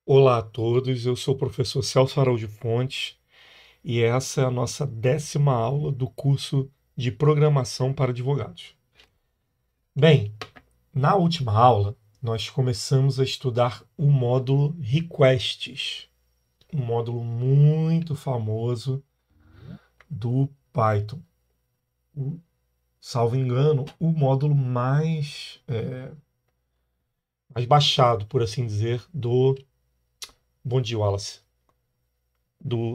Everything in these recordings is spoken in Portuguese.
Olá a todos, eu sou o professor Celso Araújo Fontes e essa é a nossa 10ª aula do curso de Programação para Advogados. Bem, na última aula nós começamos a estudar o módulo Requests, um módulo muito famoso do Python. Salvo engano, o módulo mais baixado, por assim dizer, do Bom dia, Wallace,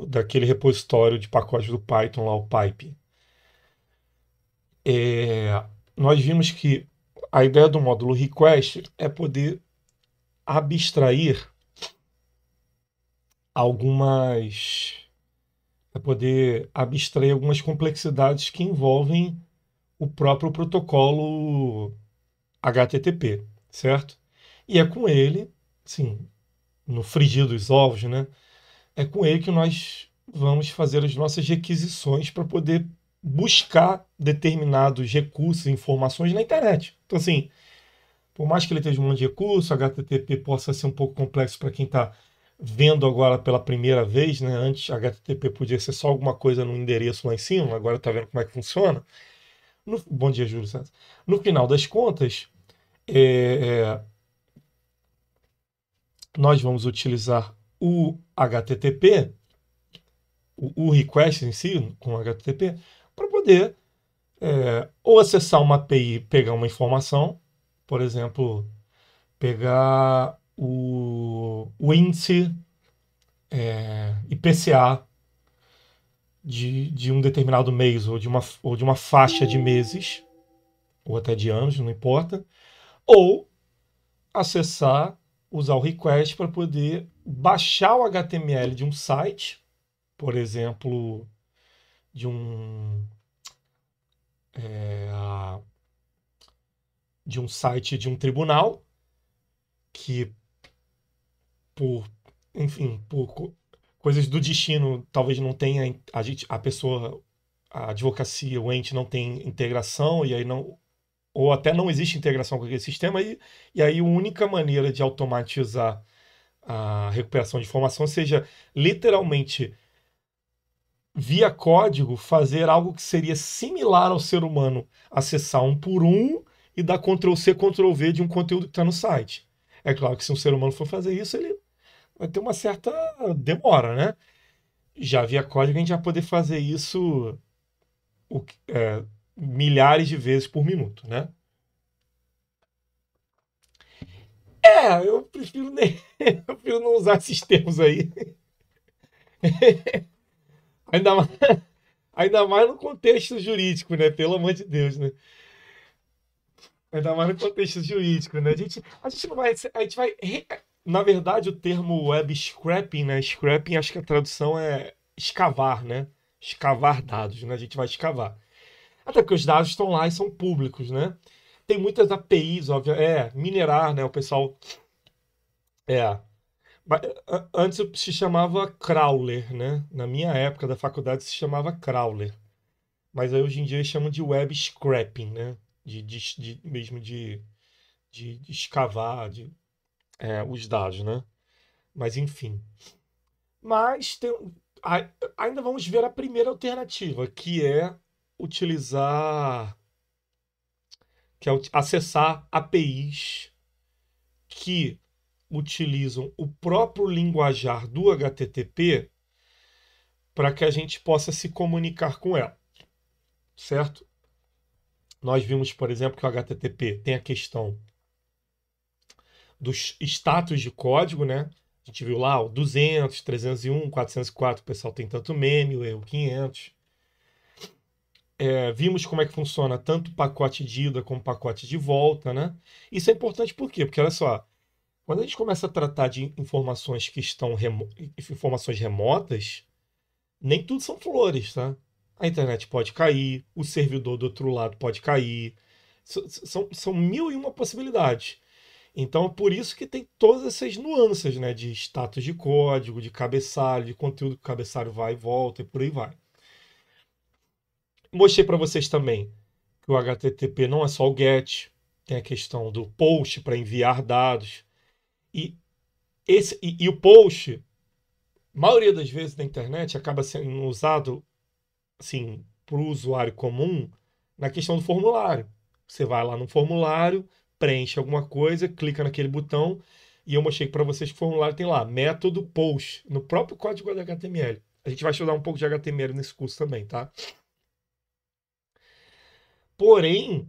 daquele repositório de pacotes do Python lá, o Pipe. É, nós vimos que a ideia do módulo request é poder abstrair algumas algumas complexidades que envolvem o próprio protocolo HTTP, certo? E é com ele, sim, no frigir dos ovos, né? É com ele que nós vamos fazer as nossas requisições para poder buscar determinados recursos e informações na internet. Então, assim, por mais que ele tenha um monte de recurso, HTTP possa ser um pouco complexo para quem está vendo agora pela primeira vez, né? Antes HTTP podia ser só alguma coisa no endereço lá em cima, agora está vendo como é que funciona. Bom dia, Júlio Santos. No final das contas, é, nós vamos utilizar o HTTP, o request em si, com HTTP, para poder ou acessar uma API e pegar uma informação, por exemplo, pegar o índice IPCA de um determinado mês ou de uma faixa de meses, ou até de anos, não importa, ou acessar, usar o request para poder baixar o HTML de um site, por exemplo, de é, de um site de um tribunal, que por, enfim, por coisas do destino, talvez não tenha a pessoa, a advocacia, o ente não tem integração e aí não, ou até não existe integração com aquele sistema e aí a única maneira de automatizar a recuperação de informação seja literalmente via código fazer algo que seria similar ao ser humano acessar um por um e dar Ctrl C, Ctrl V de um conteúdo que está no site. É claro que se um ser humano for fazer isso, ele vai ter uma certa demora, né? Já via código, a gente vai poder fazer isso milhares de vezes por minuto, né? Eu prefiro nem, eu prefiro não usar esses termos aí. Ainda mais, ainda mais no contexto jurídico, né? Pelo amor de Deus, né? Ainda mais no contexto jurídico, né? A gente não vai, a gente vai, na verdade, o termo web scraping, né? Scraping, acho que a tradução é escavar, né? Escavar dados, né? A gente vai escavar. Até porque os dados estão lá e são públicos, né? Tem muitas APIs, óbvio. Minerar, né? O pessoal. É. Antes se chamava crawler, né? Na minha época da faculdade se chamava crawler. Mas aí hoje em dia eles chamam de web scraping, né? Mesmo de escavar os dados, né? Mas enfim. Mas ainda vamos ver a primeira alternativa, que é utilizar, acessar APIs que utilizam o próprio linguajar do HTTP para que a gente possa se comunicar com ela, certo? Nós vimos, por exemplo, que o HTTP tem a questão dos status de código, né? A gente viu lá o 200, 301, 404, o pessoal tem tanto meme, o erro 500. Vimos como é que funciona tanto o pacote de ida como o pacote de volta, né? Isso é importante por quê? Porque olha só, quando a gente começa a tratar de informações que estão informações remotas, nem tudo são flores, tá? A internet pode cair, o servidor do outro lado pode cair. São mil e uma possibilidades. Então, é por isso que tem todas essas nuances, né? De status de código, de cabeçalho, de conteúdo que o cabeçalho vai e volta e por aí vai. Mostrei para vocês também que o HTTP não é só o GET, tem a questão do POST para enviar dados. E E o post, maioria das vezes na internet, acaba sendo usado assim, para o usuário comum na questão do formulário. Você vai lá no formulário, preenche alguma coisa, clica naquele botão e eu mostrei para vocês que o formulário tem lá, método post, no próprio código de HTML. A gente vai estudar um pouco de HTML nesse curso também, tá? Porém,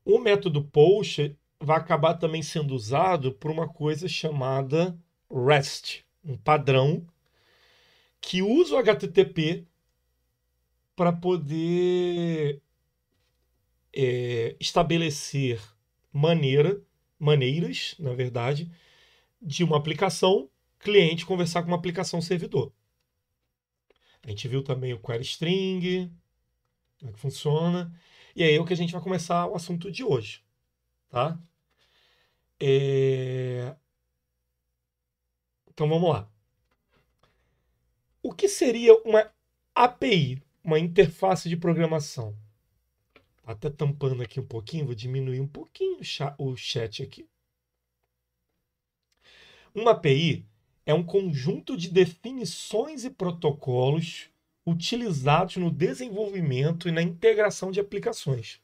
o método post vai acabar também sendo usado por uma coisa chamada REST, um padrão que usa o HTTP para poder estabelecer maneiras, na verdade, de uma aplicação cliente conversar com uma aplicação servidor. A gente viu também o query string, como é que funciona. E aí é o que a gente vai começar o assunto de hoje, tá? Então vamos lá. O que seria uma API, uma interface de programação? Até tampando aqui um pouquinho, vou diminuir um pouquinho o chat aqui. Uma API é um conjunto de definições e protocolos utilizados no desenvolvimento e na integração de aplicações.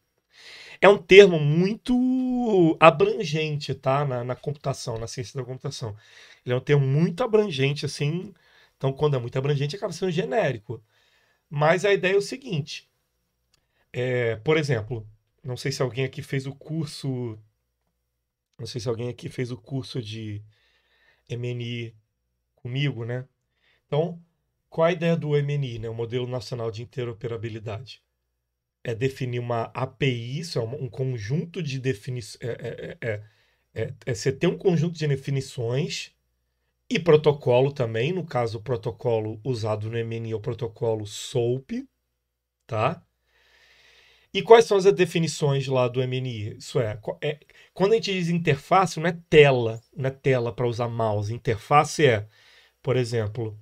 É um termo muito abrangente, tá? Na computação, na ciência da computação. Ele é um termo muito abrangente, assim. Então, quando é muito abrangente, acaba sendo genérico. Mas a ideia é o seguinte: por exemplo, não sei se alguém aqui fez o curso. Não sei se alguém aqui fez o curso de MNI comigo, né? Então, qual a ideia do MNI, né? O Modelo Nacional de Interoperabilidade? É definir uma API, isso é um conjunto de definições. Você ter um conjunto de definições e protocolo também. No caso, o protocolo usado no MNI é o protocolo SOAP, tá? E quais são as definições lá do MNI? Isso quando a gente diz interface, não é tela para usar mouse. Interface por exemplo,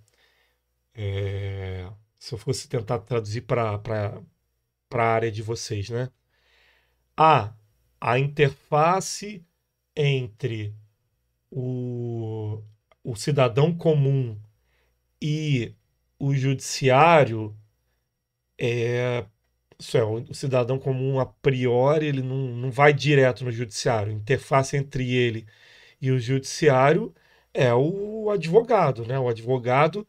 se eu fosse tentar traduzir para a área de vocês, né? A interface entre o cidadão comum e o judiciário o cidadão comum a priori ele não vai direto no judiciário. A interface entre ele e o judiciário é o advogado, né? O advogado,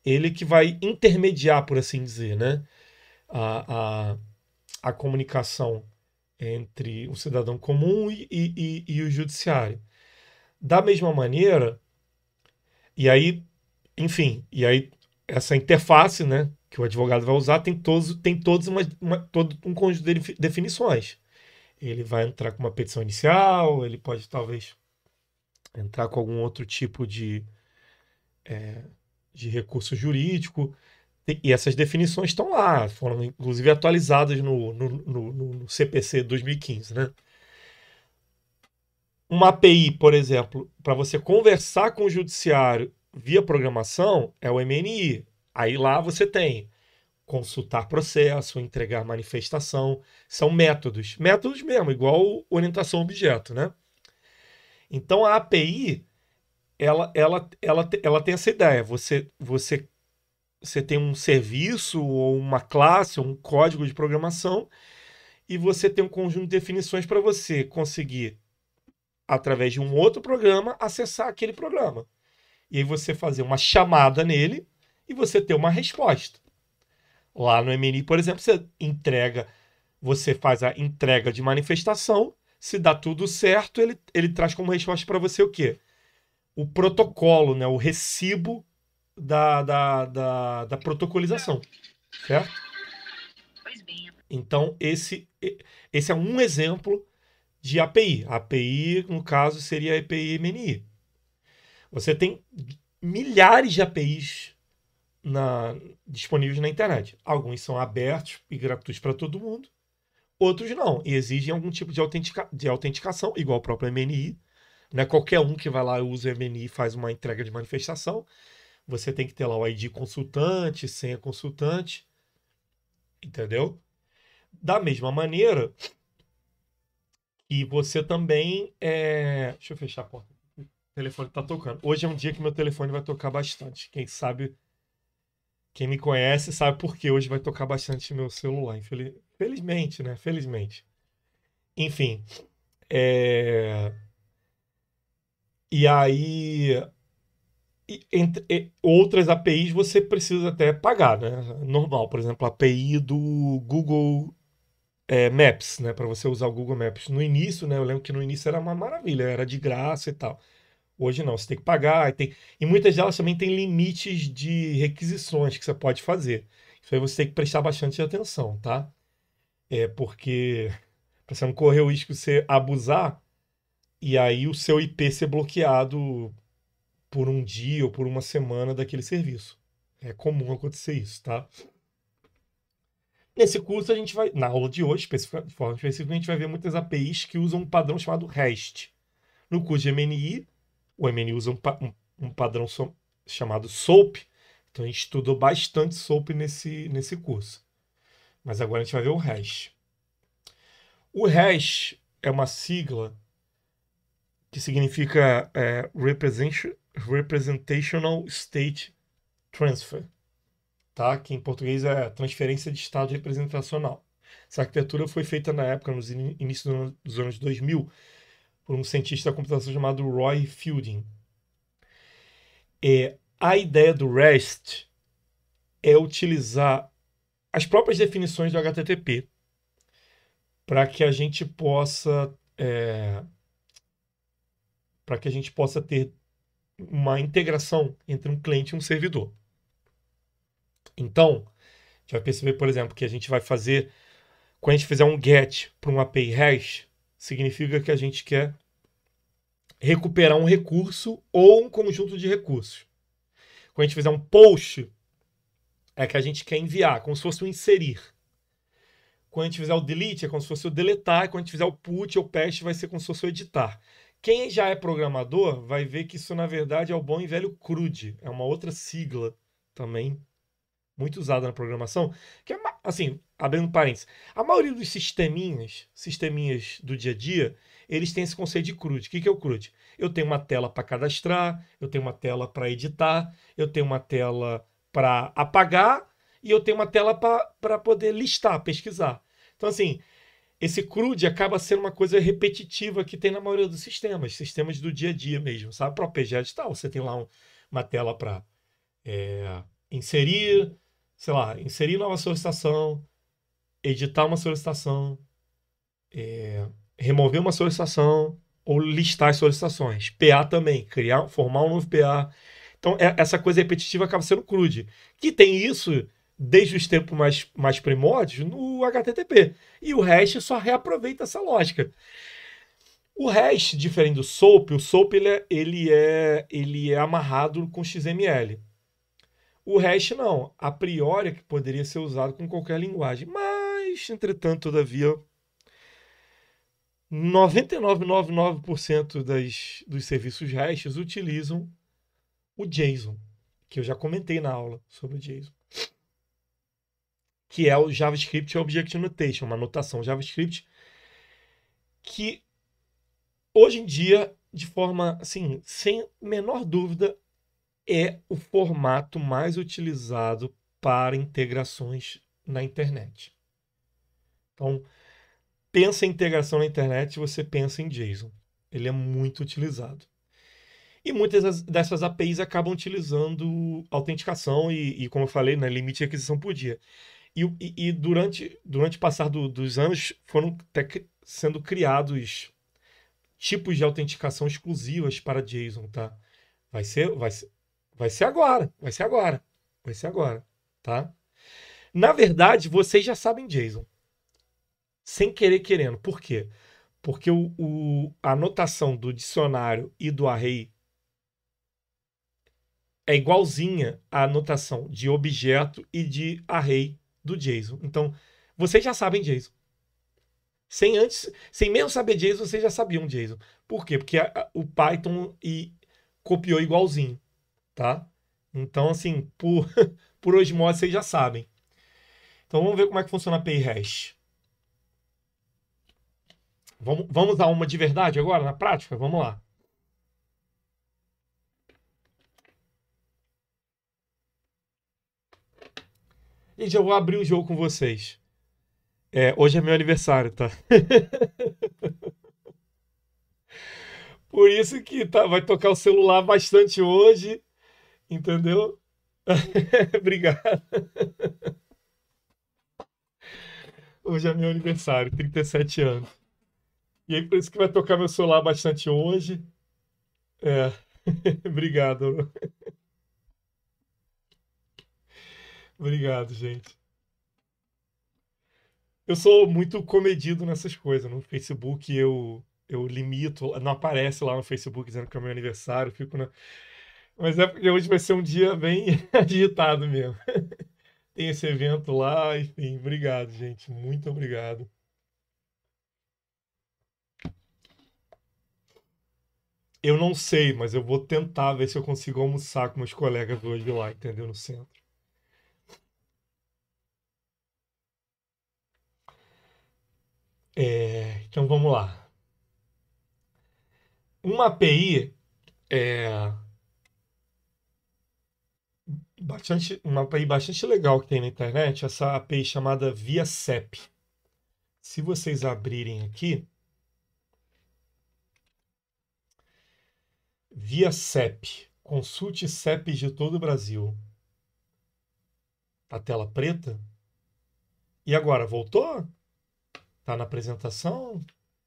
ele que vai intermediar, por assim dizer, né? A, a, a comunicação entre o cidadão comum e o judiciário. Da mesma maneira, e aí, enfim, essa interface, né, que o advogado vai usar tem todos todo um conjunto de definições. Ele vai entrar com uma petição inicial, ele pode talvez entrar com algum outro tipo de recurso jurídico. E essas definições estão lá, foram inclusive atualizadas no CPC 2015, né? Uma API, por exemplo, para você conversar com o judiciário via programação, é o MNI. Aí lá você tem consultar processo, entregar manifestação, são métodos. Métodos mesmo, igual orientação objeto, né? Então a API, ela tem essa ideia. Você tem um serviço, ou uma classe, ou um código de programação, e você tem um conjunto de definições para você conseguir, através de um outro programa, acessar aquele programa. E aí você fazer uma chamada nele e você ter uma resposta. Lá no MNI, por exemplo, você faz a entrega de manifestação, se dá tudo certo, ele traz como resposta para você o quê? O protocolo, né? O recibo da protocolização, certo? Então, esse é um exemplo de API. A API, no caso, seria a API MNI. Você tem milhares de APIs disponíveis na internet. Alguns são abertos e gratuitos para todo mundo, outros não, e exigem algum tipo de autenticação, igual o próprio MNI. Não é qualquer um que vai lá e usa o MNI e faz uma entrega de manifestação. Você tem que ter lá o ID consultante, senha consultante, entendeu? Da mesma maneira que você também. Deixa eu fechar a porta. telefone tá tocando. Hoje é um dia que meu telefone vai tocar bastante. Quem sabe, quem me conhece sabe por que hoje vai tocar bastante meu celular. Felizmente, né? Felizmente. Enfim. é, E aí, outras APIs você precisa até pagar, né? Normal, por exemplo, a API do Google Maps, né? Para você usar o Google Maps. No início, né? Eu lembro que no início era uma maravilha, era de graça e tal. Hoje não, você tem que pagar. E muitas delas também têm limites de requisições que você pode fazer. Isso aí você tem que prestar bastante atenção, tá? Porque para você não correr o risco de você abusar e aí o seu IP ser bloqueado por um dia ou por uma semana daquele serviço. É comum acontecer isso, tá? Nesse curso a gente vai, na aula de hoje, de forma específica, a gente vai ver muitas APIs que usam um padrão chamado REST. No curso de MNI, o MNI usa um padrão chamado SOAP. Então a gente estudou bastante SOAP nesse curso. Mas agora a gente vai ver o REST. O REST é uma sigla que significa Representational State Transfer, tá? Que em português é transferência de estado representacional. Essa arquitetura foi feita na época, nos inícios dos anos 2000, por um cientista da computação chamado Roy Fielding. A ideia do REST é utilizar as próprias definições do HTTP para que a gente possa ter uma integração entre um cliente e um servidor. Então, a gente vai perceber, por exemplo, que a gente vai fazer, quando a gente fizer um GET para um API REST, significa que a gente quer recuperar um recurso ou um conjunto de recursos. Quando a gente fizer um POST, é que a gente quer enviar, como se fosse um inserir. Quando a gente fizer o delete, é como se fosse o deletar. E quando a gente fizer o put ou paste, vai ser como se fosse o editar. Quem já é programador vai ver que isso, na verdade, é o bom e velho CRUD. É uma outra sigla também muito usada na programação. Que é, assim, abrindo parênteses, a maioria dos sisteminhas do dia a dia, eles têm esse conceito de CRUD. O que é o CRUD? Eu tenho uma tela para cadastrar, eu tenho uma tela para editar, eu tenho uma tela para apagar e eu tenho uma tela para poder listar, pesquisar. Então, assim, esse CRUD acaba sendo uma coisa repetitiva que tem na maioria dos sistemas do dia a dia mesmo, sabe? Para o PGED e tal, você tem lá uma tela para inserir, sei lá, inserir nova solicitação, editar uma solicitação, remover uma solicitação ou listar as solicitações. PA também, formar um novo PA. Então, essa coisa repetitiva acaba sendo CRUD, que tem isso desde os tempos mais primórdios no HTTP. E o REST só reaproveita essa lógica. O REST, diferente do SOAP, o SOAP ele é amarrado com XML. O REST não. A priori é que poderia ser usado com qualquer linguagem. Mas, entretanto, todavia, 99,99% dos serviços REST utilizam o JSON, que eu já comentei na aula sobre o JSON, que é o JavaScript Object Notation, uma notação JavaScript que hoje em dia, de forma assim, sem menor dúvida, é o formato mais utilizado para integrações na internet. Então, pensa em integração na internet, você pensa em JSON. Ele é muito utilizado. E muitas dessas APIs acabam utilizando autenticação e como eu falei, né, limite de requisição por dia. E durante o passar dos anos foram até sendo criados tipos de autenticação exclusivas para JSON, tá? Vai ser agora, tá? Na verdade, vocês já sabem JSON, sem querer querendo. Por quê? Porque a anotação do dicionário e do array é igualzinha à anotação de objeto e de array do JSON. Então, vocês já sabem JSON. Sem mesmo saber JSON, vocês já sabiam JSON. Por quê? Porque o Python copiou igualzinho, tá? Então, assim, por osmose, vocês já sabem. Então, vamos ver como é que funciona a API REST. Vamos dar uma de verdade agora, na prática? Vamos lá. Gente, eu vou abrir o jogo com vocês. Hoje é meu aniversário, tá? Por isso que vai tocar o celular bastante hoje, entendeu? Obrigado. Hoje é meu aniversário, 37 anos. E aí, por isso que vai tocar meu celular bastante hoje. É. Obrigado. Obrigado, gente. Eu sou muito comedido nessas coisas. No Facebook eu limito, não aparece lá no Facebook dizendo que é meu aniversário, mas é porque hoje vai ser um dia bem agitado mesmo. Tem esse evento lá, enfim, obrigado, gente. Muito obrigado. Eu não sei, mas eu vou tentar ver se eu consigo almoçar com meus colegas hoje lá, entendeu? No centro. Então vamos lá. Uma API uma API bastante legal que tem na internet, essa API chamada ViaCep. Se vocês abrirem aqui, ViaCep, consulte CEPs de todo o Brasil. A tela preta. E agora, voltou? Tá na apresentação?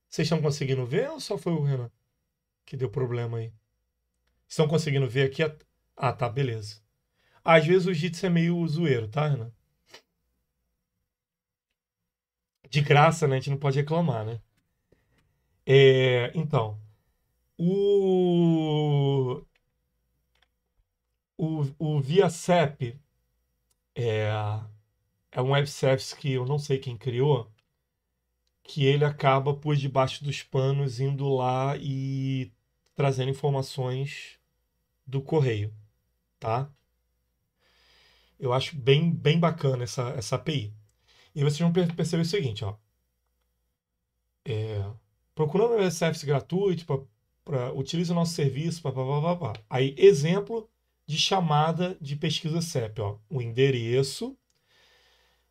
Vocês estão conseguindo ver ou só foi o Renan que deu problema aí? Estão conseguindo ver aqui? Ah, tá, beleza. Às vezes o Jitsi é meio zoeiro, tá, Renan? De graça, né? A gente não pode reclamar, né? Então, o, o ViaCep é, é um web service que eu não sei quem criou, que ele acaba por debaixo dos panos indo lá e trazendo informações do correio, tá? Eu acho bem bacana essa API. E vocês vão perceber o seguinte, ó. Procurando um service gratuito, utilize o nosso serviço, pá. Aí, exemplo de chamada de pesquisa CEP, ó. O endereço,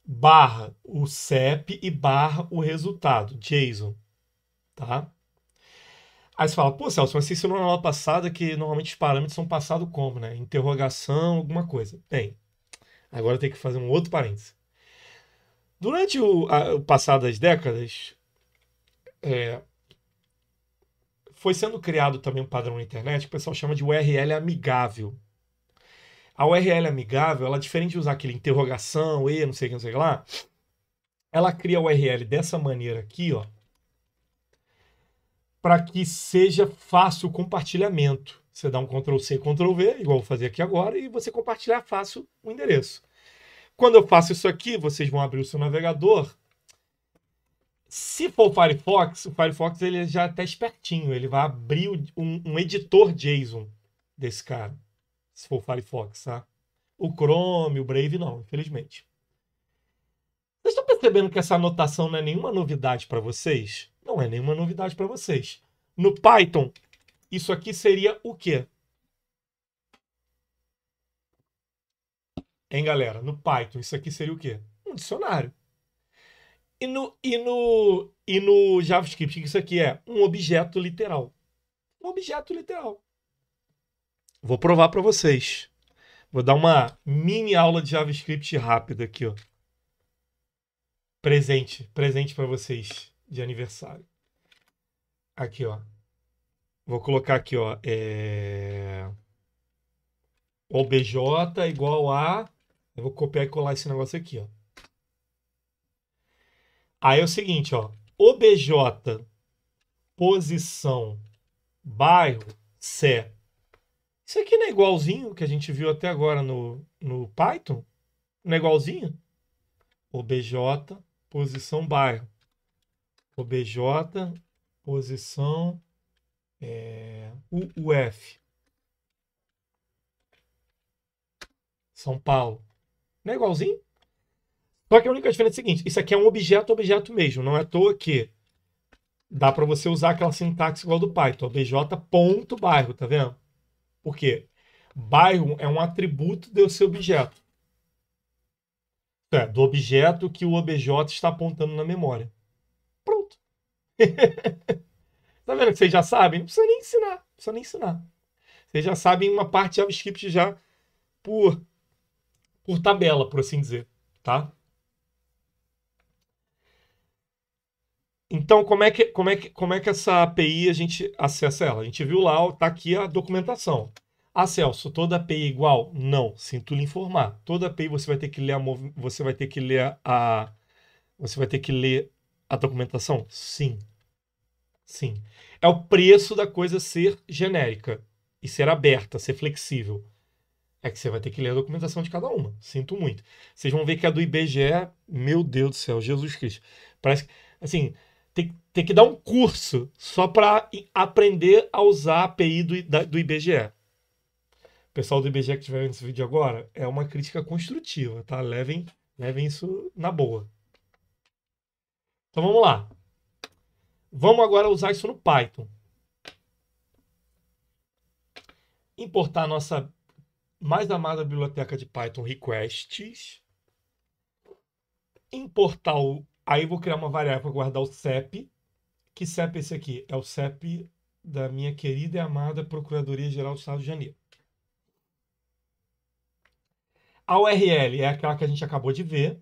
barra o CEP e barra o resultado, JSON, tá? Aí você fala, pô, Celso, mas você ensinou na aula passada que normalmente os parâmetros são passados como, né? Interrogação, alguma coisa. Tem. Agora tem que fazer um outro parênteses. Durante o passar das décadas, é, foi sendo criado também um padrão na internet que o pessoal chama de URL amigável. A URL amigável, ela diferente de usar aquele interrogação, não sei o que, não sei o que lá, ela cria a URL dessa maneira aqui, ó, para que seja fácil o compartilhamento. Você dá um Ctrl+C, Ctrl+V, igual eu vou fazer aqui agora, e você compartilhar fácil o endereço. Quando eu faço isso aqui, vocês vão abrir o seu navegador. Se for o Firefox ele já é até espertinho. Ele vai abrir um editor JSON desse cara. Se for o Firefox, tá? O Chrome, o Brave, não, infelizmente. Vocês estão percebendo que essa anotação não é nenhuma novidade para vocês? Não é nenhuma novidade para vocês. No Python, isso aqui seria o quê? Hein, galera? No Python, isso aqui seria o quê? Um dicionário. E no JavaScript, isso aqui é um objeto literal. Um objeto literal. Vou provar para vocês. Vou dar uma mini aula de JavaScript rápida aqui, ó. Presente para vocês de aniversário. Aqui, ó. Vou colocar aqui, ó. OBJ igual a. Eu vou copiar e colar esse negócio aqui, ó. Aí é o seguinte, ó. OBJ posição bairro C. Isso aqui não é igualzinho que a gente viu até agora no Python? Não é igualzinho? OBJ posição bairro. OBJ posição UF. São Paulo. Não é igualzinho? Só que a única diferença é a seguinte: isso aqui é um objeto mesmo. Não é à toa que dá para você usar aquela sintaxe igual do Python. obj.bairro, tá vendo? Por quê? Bairro é um atributo do seu objeto. Do objeto que o obj está apontando na memória. Pronto. Tá vendo que vocês já sabem? Não precisa nem ensinar. Não precisa nem ensinar. Vocês já sabem uma parte de JavaScript já por tabela, por assim dizer. Tá? Então, como é que essa API a gente acessa ela? A gente viu lá, tá aqui a documentação. Ah, Celso, toda API é igual? Não, sinto lhe informar. Toda API você vai ter que ler você vai ter que ler você vai ter que ler a documentação? Sim. Sim. É o preço da coisa ser genérica e ser aberta, ser flexível. É que você vai ter que ler a documentação de cada uma. Sinto muito. Vocês vão ver que a do IBGE, meu Deus do céu, Jesus Cristo. Parece que, assim, tem que dar um curso só para aprender a usar a API do IBGE. O pessoal do IBGE que estiver vendo esse vídeo agora, é uma crítica construtiva, tá? Levem isso na boa. Então vamos lá. Vamos agora usar isso no Python. Importar a nossa mais amada biblioteca de Python requests. Importar o... Aí eu vou criar uma variável para guardar o CEP. Que CEP é esse aqui? É o CEP da minha querida e amada Procuradoria-Geral do Estado de Janeiro. A URL é aquela que a gente acabou de ver.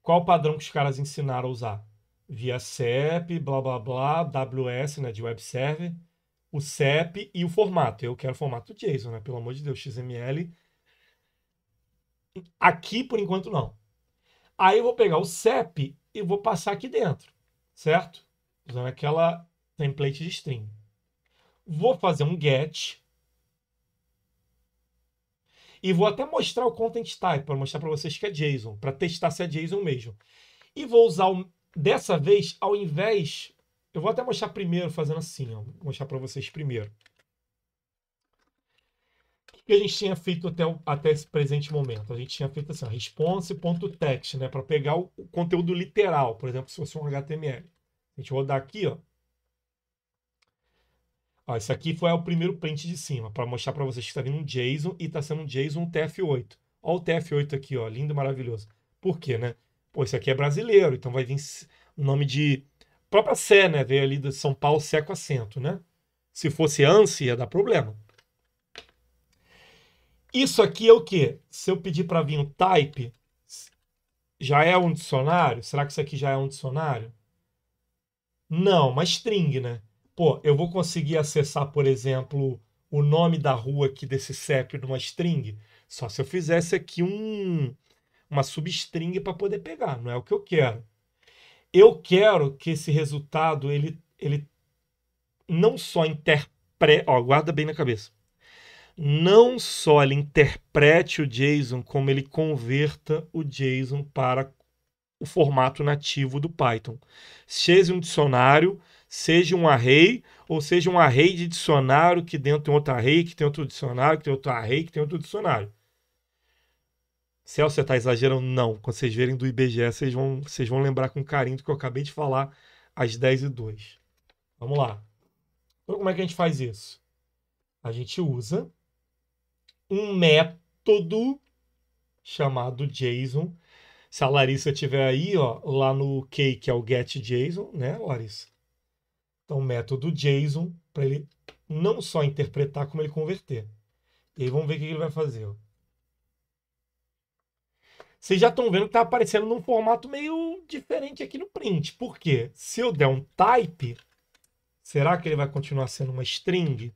Qual o padrão que os caras ensinaram a usar? Via CEP, blá blá blá, WS, né, de Web Server, o CEP e o formato. Eu quero formato JSON, né? Pelo amor de Deus, XML. Aqui, por enquanto, não. Aí eu vou pegar o CEP e vou passar aqui dentro, certo? Usando aquela template de string. Vou fazer um get. E vou até mostrar o content type, para mostrar para vocês que é JSON, para testar se é JSON mesmo. E vou usar, dessa vez, ao invés... Eu vou até mostrar primeiro, fazendo assim, ó. Vou mostrar para vocês primeiro. O que a gente tinha feito até esse presente momento? A gente tinha feito assim, response.text, né? Para pegar o conteúdo literal, por exemplo, se fosse um HTML. A gente rodar aqui, ó. Ó, esse aqui foi o primeiro print de cima, para mostrar para vocês que está vindo um JSON e está sendo um JSON TF8. Olha o TF8 aqui, ó, lindo e maravilhoso. Por quê, né? Pô, esse aqui é brasileiro, então vai vir o nome de... própria Sé, né? Veio ali de São Paulo, Sé com acento, né? Se fosse ANSI, ia dar problema. Isso aqui é o quê? Se eu pedir para vir um type, já é um dicionário? Será que isso aqui já é um dicionário? Não, uma string, né? Pô, eu vou conseguir acessar, por exemplo, o nome da rua aqui desse CEP numa string? Só se eu fizesse aqui uma substring para poder pegar. Não é o que eu quero. Eu quero que esse resultado, ele não só interprete... Ó, guarda bem na cabeça. Não só ele interprete o JSON, como ele converta o JSON para o formato nativo do Python. Seja um dicionário, seja um array, ou seja um array de dicionário que dentro tem outro array, que tem outro dicionário, que tem outro array, que tem outro dicionário. Celso, você está exagerando? Não. Quando vocês verem do IBGE, vocês vão lembrar com carinho do que eu acabei de falar às 10h02. Vamos lá. Então, como é que a gente faz isso? A gente usa um método chamado JSON. Se a Larissa estiver aí, ó, lá no key, que é o getJSON, né, Larissa? Então, método JSON, para ele não só interpretar, como ele converter. E aí vamos ver o que ele vai fazer. Ó. Vocês já estão vendo que está aparecendo num formato meio diferente aqui no print. Por quê? Se eu der um type, será que ele vai continuar sendo uma string?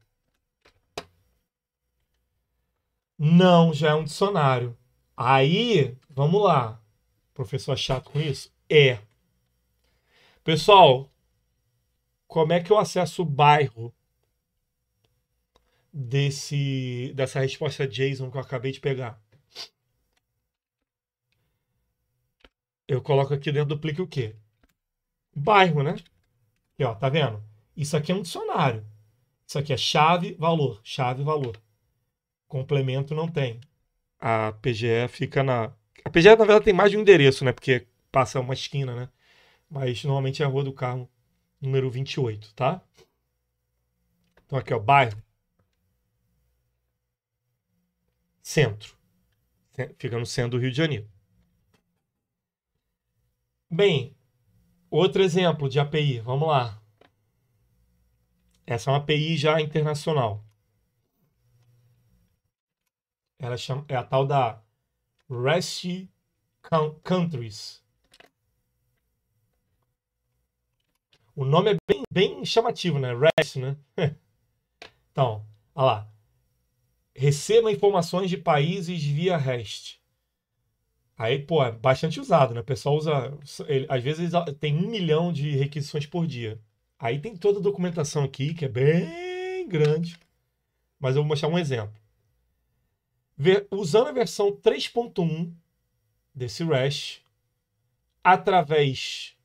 Não, já é um dicionário. Aí, vamos lá. Professor chato com isso? É. Pessoal, como é que eu acesso o bairro dessa resposta JSON que eu acabei de pegar? Eu coloco aqui dentro do plique o quê? Bairro, né? Aqui, ó, tá vendo? Isso aqui é um dicionário. Isso aqui é chave, valor, chave, valor. Complemento não tem. A PGE fica na... A PGE, na verdade, tem mais de um endereço, né? Porque passa uma esquina, né? Mas normalmente é a Rua do Carmo, número 28, tá? Então aqui, ó, bairro. Centro. Fica no centro do Rio de Janeiro. Bem, outro exemplo de API, vamos lá. Essa é uma API já internacional. Ela é a tal da REST Countries. O nome é bem chamativo, né? REST, né? Então, olha lá. Receba informações de países via REST. Aí, pô, é bastante usado, né? O pessoal usa. Às vezes tem 1 milhão de requisições por dia. Aí tem toda a documentação aqui, que é bem grande. Mas eu vou mostrar um exemplo. Usando a versão 3.1 desse REST, através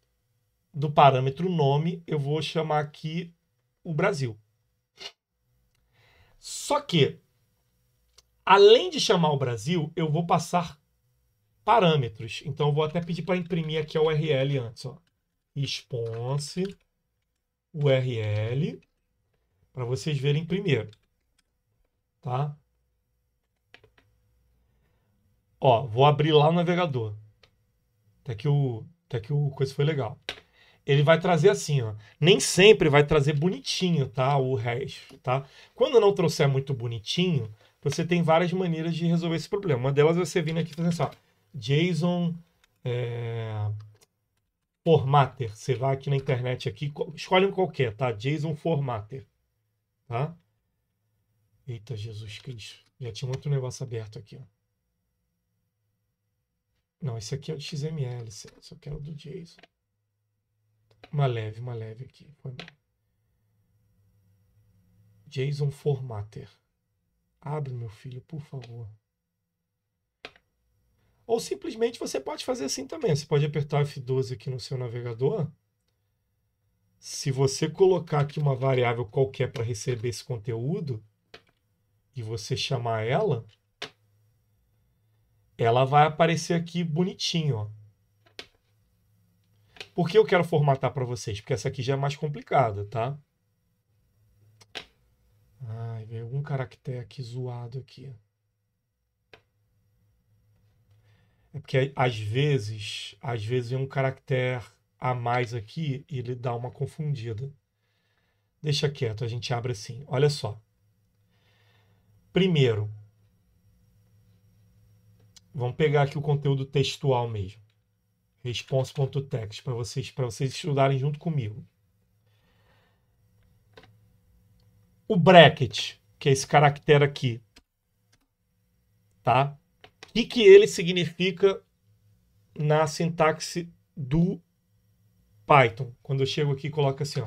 do parâmetro nome, eu vou chamar aqui o Brasil. Só que, além de chamar o Brasil, eu vou passar parâmetros. Então, eu vou até pedir para imprimir aqui a URL antes. Ó. Response URL, para vocês verem primeiro. Tá? Ó, vou abrir lá o navegador. Até que o coisa foi legal. Ele vai trazer assim, ó. Nem sempre vai trazer bonitinho, tá? O resto, tá? Quando não trouxer muito bonitinho, você tem várias maneiras de resolver esse problema. Uma delas é você vir aqui fazendo assim, ó. JSON Formatter. Você vai aqui na internet aqui, escolhe um qualquer, tá? JSON Formatter, tá? Eita, Jesus Cristo. Já tinha um outro negócio aberto aqui, ó. Não, esse aqui é o de XML, só quero o do JSON. Uma leve aqui. Foi mal. JSON Formatter. Abre, meu filho, por favor. Ou simplesmente você pode fazer assim também. Você pode apertar F12 aqui no seu navegador. Se você colocar aqui uma variável qualquer para receber esse conteúdo e você chamar ela vai aparecer aqui bonitinho, ó. Por que eu quero formatar para vocês? Porque essa aqui já é mais complicada, tá? Ai, veio algum caractere aqui zoado aqui. É porque às vezes vem um caractere a mais aqui e ele dá uma confundida. Deixa quieto, a gente abre assim. Olha só. Primeiro, vamos pegar aqui o conteúdo textual mesmo. Response.text, para vocês estudarem junto comigo. O bracket, que é esse caractere aqui, tá? O que ele significa na sintaxe do Python? Quando eu chego aqui e coloco assim, ó,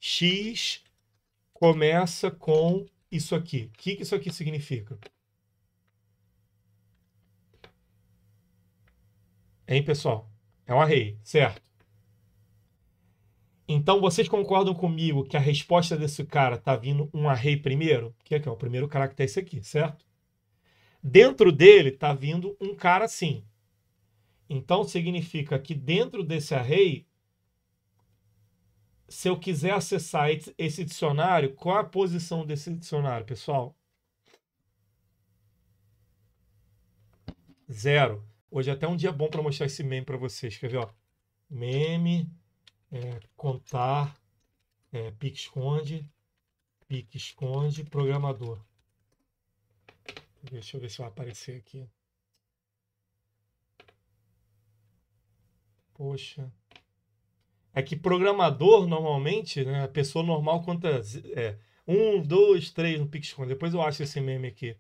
X começa com isso aqui. O que isso aqui significa? Hein, pessoal? É um array, certo? Então, vocês concordam comigo que a resposta desse cara tá vindo um array primeiro? Que é o primeiro caractere esse aqui, certo? Dentro dele tá vindo um cara assim. Então, significa que dentro desse array, se eu quiser acessar esse dicionário, qual a posição desse dicionário, pessoal? 0. Hoje é até um dia bom para mostrar esse meme para vocês. Quer ver? Ó? Meme, contar, pique-esconde, programador. Deixa eu ver se vai aparecer aqui. Poxa. É que programador, normalmente, né, a pessoa normal conta 1, 2, 3 no pique-esconde. Depois eu acho esse meme aqui.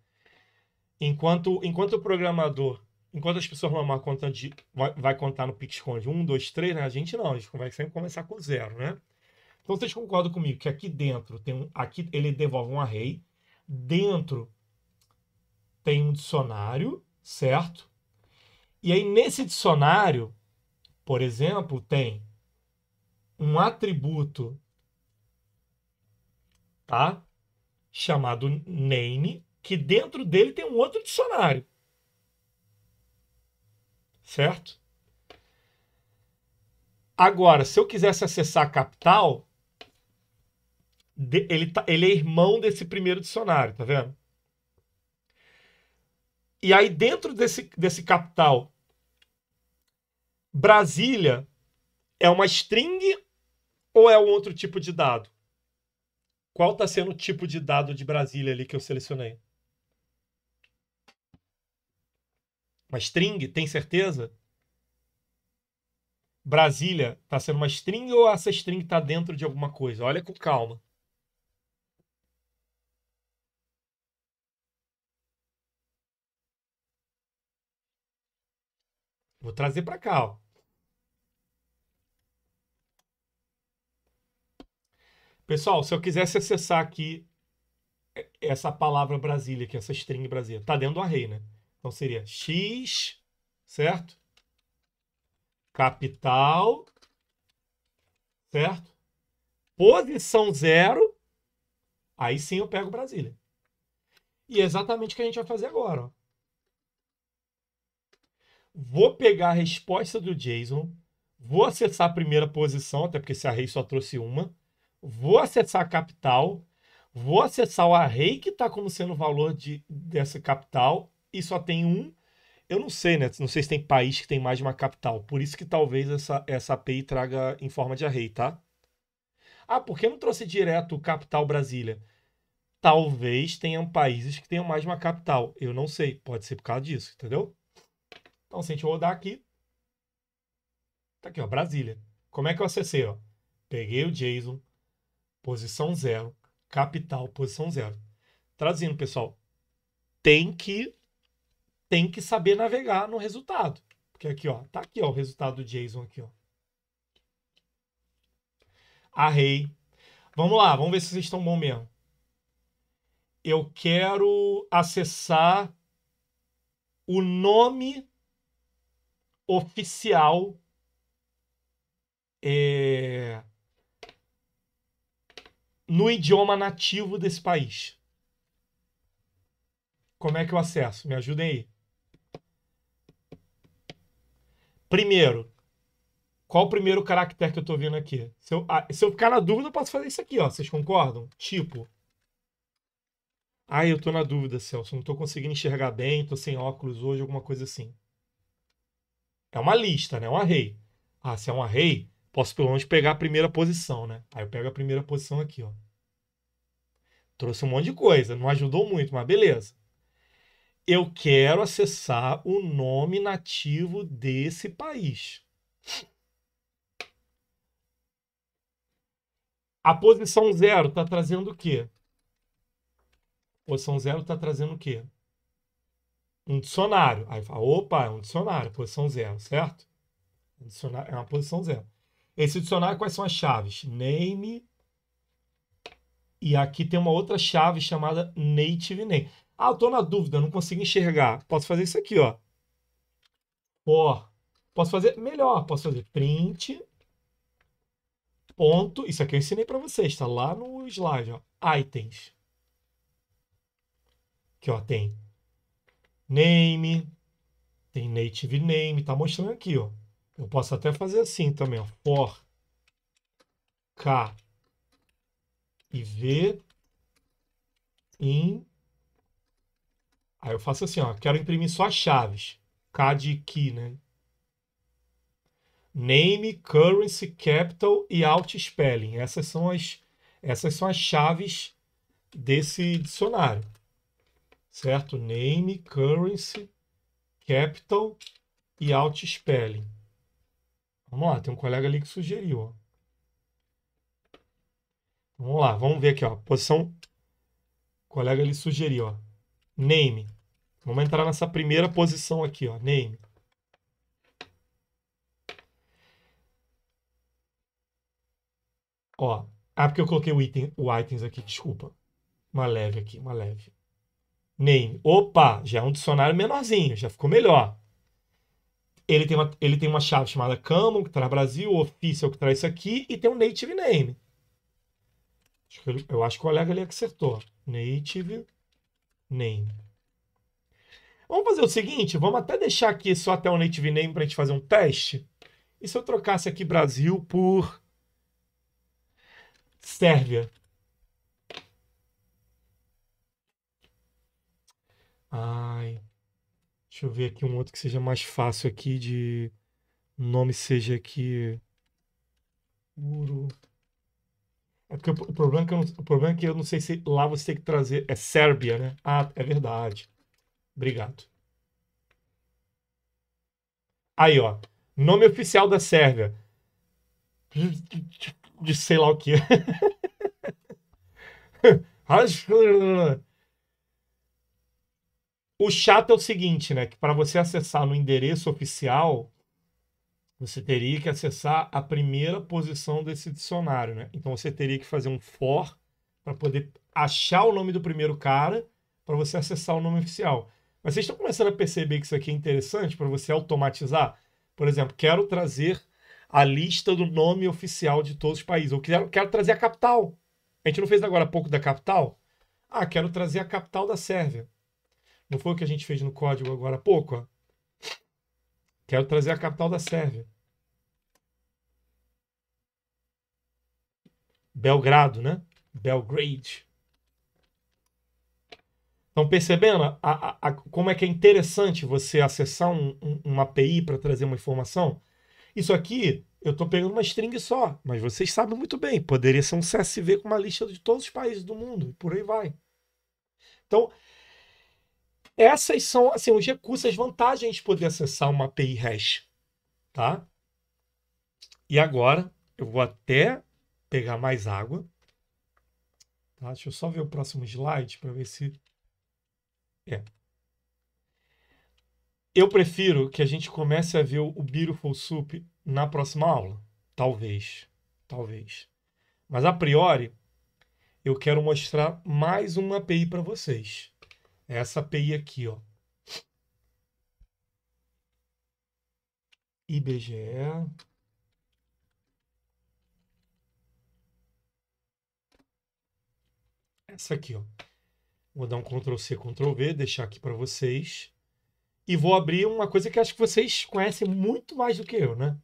Enquanto o programador, enquanto as pessoas normais contam vai contar no pique-esconde 1, 2, 3, né? A gente não, a gente vai sempre começar com 0, né? Então vocês concordam comigo que aqui dentro aqui ele devolve um array, dentro tem um dicionário, certo? E aí nesse dicionário, por exemplo, tem um atributo, tá? Chamado name, que dentro dele tem um outro dicionário. Certo? Agora, se eu quisesse acessar a capital, ele é irmão desse primeiro dicionário, tá vendo? E aí, dentro desse capital, Brasília É uma string ou é um outro tipo de dado? Qual está sendo o tipo de dado de Brasília ali que eu selecionei? Uma string? Tem certeza? Brasília está sendo uma string ou essa string está dentro de alguma coisa? Olha com calma. Vou trazer para cá, ó. Pessoal, se eu quisesse acessar aqui essa palavra Brasília, que é essa string Brasília, tá dentro do array, né? Então seria x, certo? Capital, certo? Posição 0, aí sim eu pego Brasília. E é exatamente o que a gente vai fazer agora, ó. Vou pegar a resposta do JSON, vou acessar a primeira posição, até porque esse array só trouxe uma, vou acessar a capital, vou acessar o array que está como sendo o valor dessa capital, e só tem um. Eu não sei, né? Não sei se tem país que tem mais de uma capital. Por isso que talvez essa API traga em forma de array, tá? Ah, por que não trouxe direto o capital Brasília? Talvez tenham países que tenham mais de uma capital. Eu não sei. Pode ser por causa disso, entendeu? Então, se a gente rodar aqui, tá aqui, ó, Brasília. Como é que eu acessei, ó? Peguei o JSON, posição 0, capital, posição 0. Traduzindo, pessoal, tem que tem que saber navegar no resultado. Porque aqui, ó, tá aqui, ó, o resultado do JSON aqui, ó. Array. Vamos lá, vamos ver se vocês estão bom mesmo. Eu quero acessar o nome oficial no idioma nativo desse país. Como é que eu acesso? Me ajudem aí. Primeiro, qual o primeiro caractere que eu estou vendo aqui? Se eu ficar na dúvida, eu posso fazer isso aqui, ó. Vocês concordam? Tipo. Eu tô na dúvida, Celso. Não tô conseguindo enxergar bem, tô sem óculos hoje, alguma coisa assim. É uma lista, né? É um array. Se é um array, posso pelo menos pegar a primeira posição, né? Aí eu pego a primeira posição aqui, ó. Trouxe um monte de coisa, não ajudou muito, mas beleza. Eu quero acessar o nome nativo desse país. A posição 0 está trazendo o quê? A posição 0 está trazendo o quê? Um dicionário. Aí fala, opa, é um dicionário, posição 0, certo? Um dicionário, é uma posição 0. Esse dicionário, quais são as chaves? Name. E aqui tem uma outra chave chamada native name. Eu tô na dúvida, não consigo enxergar. Posso fazer isso aqui, ó. For. Posso fazer melhor, posso fazer print ponto. Isso aqui eu ensinei para vocês, está lá no slide, ó. Items. Aqui, ó, tem name, tem native name, tá mostrando aqui, ó. Eu posso até fazer assim também, ó. For k e v in. Aí eu faço assim, ó. Quero imprimir só as chaves. K de key, né? Name, currency, capital e alt spelling. Essas são as chaves desse dicionário. Certo? Name, currency, capital e alt spelling. Vamos lá, tem um colega ali que sugeriu. Ó. Vamos lá, vamos ver aqui. Ó. Posição. O colega ali sugeriu. Ó. Name. Vamos entrar nessa primeira posição aqui. Ó. Name. Ó. Porque eu coloquei o items aqui, desculpa. Uma leve aqui, uma leve. Name. Opa, já é um dicionário menorzinho, já ficou melhor. Ele tem uma chave chamada Common, que traz Brasil, Official, que traz isso aqui, e tem um Native Name. Eu acho que o colega ali acertou. Native Name. Vamos fazer o seguinte, vamos até deixar aqui só até o Native Name para a gente fazer um teste. E se eu trocasse aqui Brasil por Sérvia? Deixa eu ver aqui um outro que seja mais fácil aqui de... O nome seja aqui... Uru. É porque o problema é que o problema é que eu não sei se lá você tem que trazer. É Sérbia, né? Ah, é verdade. Obrigado. Aí, ó. Nome oficial da Sérvia. De sei lá o quê. O chato é o seguinte, né? Que para você acessar no endereço oficial, você teria que acessar a primeira posição desse dicionário, né? Então você teria que fazer um for para poder achar o nome do primeiro cara para você acessar o nome oficial. Mas vocês estão começando a perceber que isso aqui é interessante para você automatizar? Por exemplo, quero trazer a lista do nome oficial de todos os países. Eu quero trazer a capital. A gente não fez agora há pouco da capital? Ah, quero trazer a capital da Sérvia. Não foi o que a gente fez no código agora há pouco? Ó? Quero trazer a capital da Sérvia. Belgrado, né? Belgrade. Estão percebendo como é que é interessante você acessar uma API para trazer uma informação? Isso aqui, eu estou pegando uma string só, mas vocês sabem muito bem, poderia ser um CSV com uma lista de todos os países do mundo, e por aí vai. Então, essas são assim, os recursos, as vantagens de poder acessar uma API hash. Tá? E agora, eu vou até pegar mais água. Tá? Deixa eu só ver o próximo slide para ver se... Eu prefiro que a gente comece a ver o Beautiful Soup na próxima aula. Talvez. Talvez. Mas a priori, eu quero mostrar mais uma API para vocês. Essa API aqui, ó. IBGE. Essa aqui, ó. Vou dar um Ctrl+C, Ctrl+V, deixar aqui para vocês. E vou abrir uma coisa que acho que vocês conhecem muito mais do que eu, né?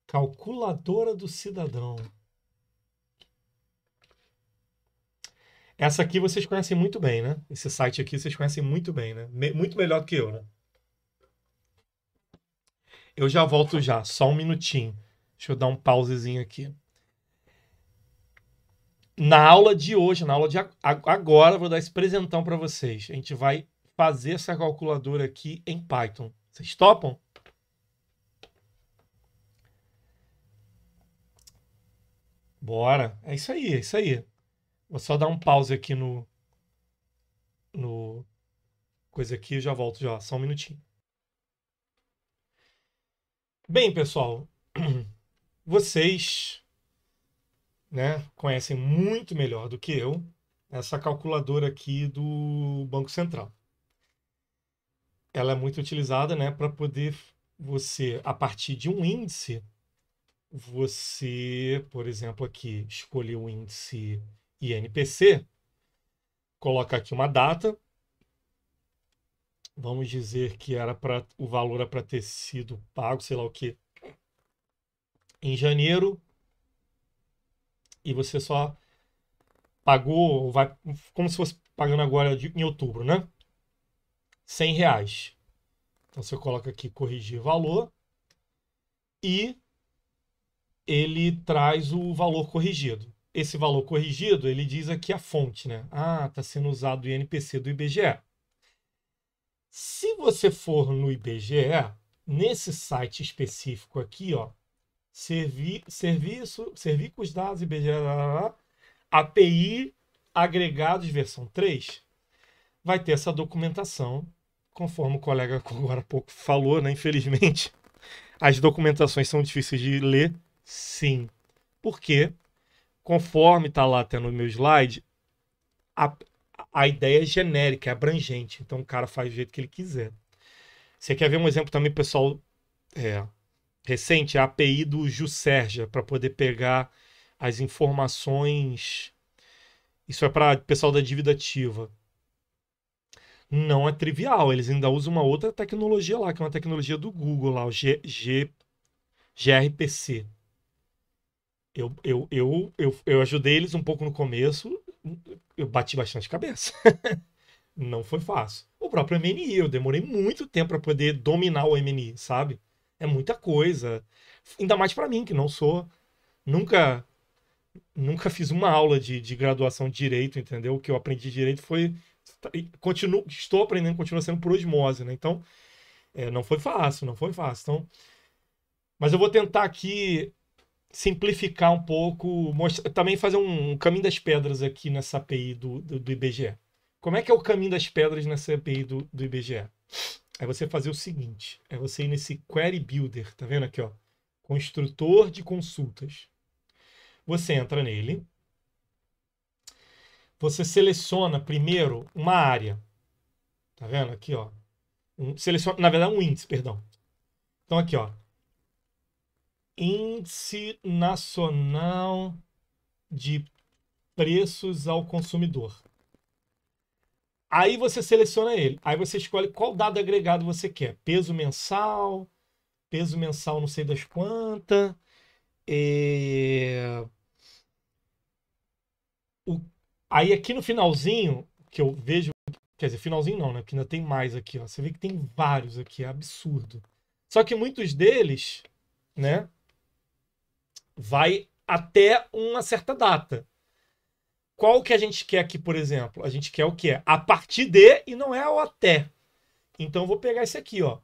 Calculadora do cidadão. Essa aqui vocês conhecem muito bem, né? Esse site aqui vocês conhecem muito bem, né? Muito melhor do que eu, né? Eu já volto já, só um minutinho. Deixa eu dar um pausezinho aqui. Na aula de hoje, na aula de agora, vou dar esse presentão para vocês. A gente vai fazer essa calculadora aqui em Python. Vocês topam? Bora. É isso aí, é isso aí. Vou só dar um pause aqui no coisa aqui e já volto já, só um minutinho. Bem, pessoal, vocês, né, conhecem muito melhor do que eu essa calculadora aqui do Banco Central. Ela é muito utilizada, né, para poder você, a partir de um índice, você, por exemplo, aqui, escolher o índice INPC, coloca aqui uma data, vamos dizer que era para o valor era para ter sido pago, sei lá o que, em janeiro, e você só pagou, vai, como se fosse pagando agora em outubro, né? R$ 100. Então você coloca aqui corrigir valor e ele traz o valor corrigido. Esse valor corrigido, ele diz aqui a fonte, né? Ah, está sendo usado o INPC do IBGE. Se você for no IBGE, nesse site específico aqui, ó, serviços dados IBGE, API agregados versão 3, vai ter essa documentação, conforme o colega agora há pouco falou, né? Infelizmente, as documentações são difíceis de ler, sim. Porque, conforme está lá até no meu slide, a ideia é genérica, é abrangente. Então o cara faz do jeito que ele quiser. Você quer ver um exemplo também, pessoal, recente? A API do Juscerja, para poder pegar as informações. Isso é para o pessoal da dívida ativa. Não é trivial, eles ainda usam uma outra tecnologia lá, que é uma tecnologia do Google, lá, o gRPC. Eu ajudei eles um pouco no começo, eu bati bastante cabeça. Não foi fácil. O próprio MNI, eu demorei muito tempo para poder dominar o MNI, sabe? É muita coisa. Ainda mais para mim, que não sou Nunca, nunca fiz uma aula de graduação de direito, entendeu? O que eu aprendi de direito foi. Continuo, estou aprendendo, continua sendo por osmose, né? Então, não foi fácil, não foi fácil. Então, mas eu vou tentar aqui simplificar um pouco, também fazer um caminho das pedras aqui nessa API do IBGE. Como é que é o caminho das pedras nessa API do IBGE? É você fazer o seguinte, é você ir nesse Query Builder, tá vendo aqui, ó? Construtor de consultas. Você entra nele, você seleciona primeiro uma área, tá vendo aqui, ó? Seleciona, na verdade, um índice, perdão. Então aqui, ó, Índice Nacional de Preços ao Consumidor. Aí você seleciona ele. Aí você escolhe qual dado agregado você quer. Peso mensal não sei das quantas. É... O... Aí aqui no finalzinho, que eu vejo, quer dizer, finalzinho não, né? Porque ainda tem mais aqui, ó. Você vê que tem vários aqui, é absurdo. Só que muitos deles, né, vai até uma certa data. Qual que a gente quer aqui, por exemplo? A gente quer o quê? A partir de e não é o até. Então eu vou pegar esse aqui, ó.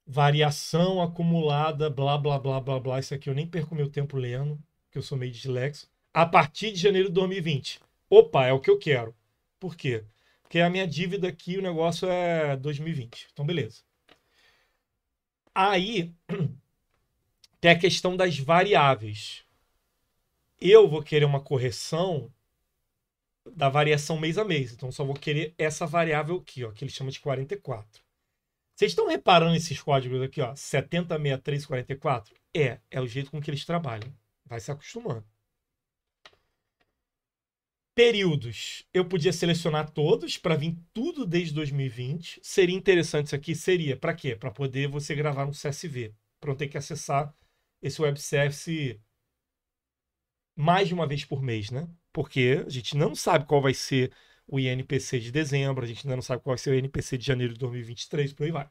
Variação acumulada, blá, blá, blá, blá, blá. Isso aqui eu nem perco meu tempo lendo, que eu sou meio dislexo. A partir de janeiro de 2020. Opa, é o que eu quero. Por quê? Porque a minha dívida aqui, o negócio é 2020. Então, beleza. Aí, tem a questão das variáveis. Eu vou querer uma correção da variação mês a mês. Então, só vou querer essa variável aqui, ó, que ele chama de 44. Vocês estão reparando esses códigos aqui, ó? 706344? É o jeito com que eles trabalham. Vai se acostumando. Períodos. Eu podia selecionar todos para vir tudo desde 2020. Seria interessante isso aqui? Seria. Para quê? Para poder você gravar no CSV. Para não ter que acessar esse web service mais de uma vez por mês, né? Porque a gente não sabe qual vai ser o INPC de dezembro, a gente ainda não sabe qual vai ser o INPC de janeiro de 2023, por aí vai.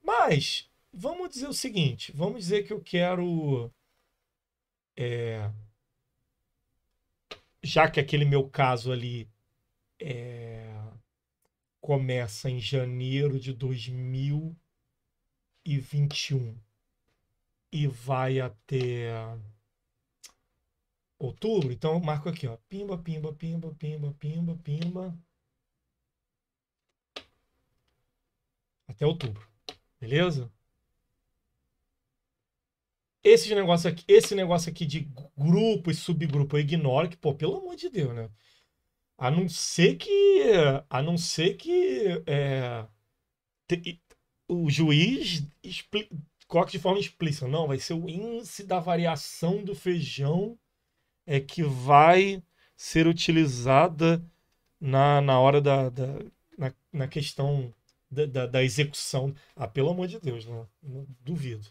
Mas, vamos dizer o seguinte, vamos dizer que eu quero, já que aquele meu caso ali começa em janeiro de 2021 e vai até outubro, então eu marco aqui, ó, pimba, pimba, pimba, pimba, pimba, pimba, até outubro, beleza? Esse negócio aqui de grupo e subgrupo eu ignoro, que, pô, pelo amor de Deus, né? A não ser que, a não ser que te- o juiz coloque de forma explícita. Não, vai ser o índice da variação do feijão que vai ser utilizada na hora na questão da execução. Ah, pelo amor de Deus, né? Não duvido.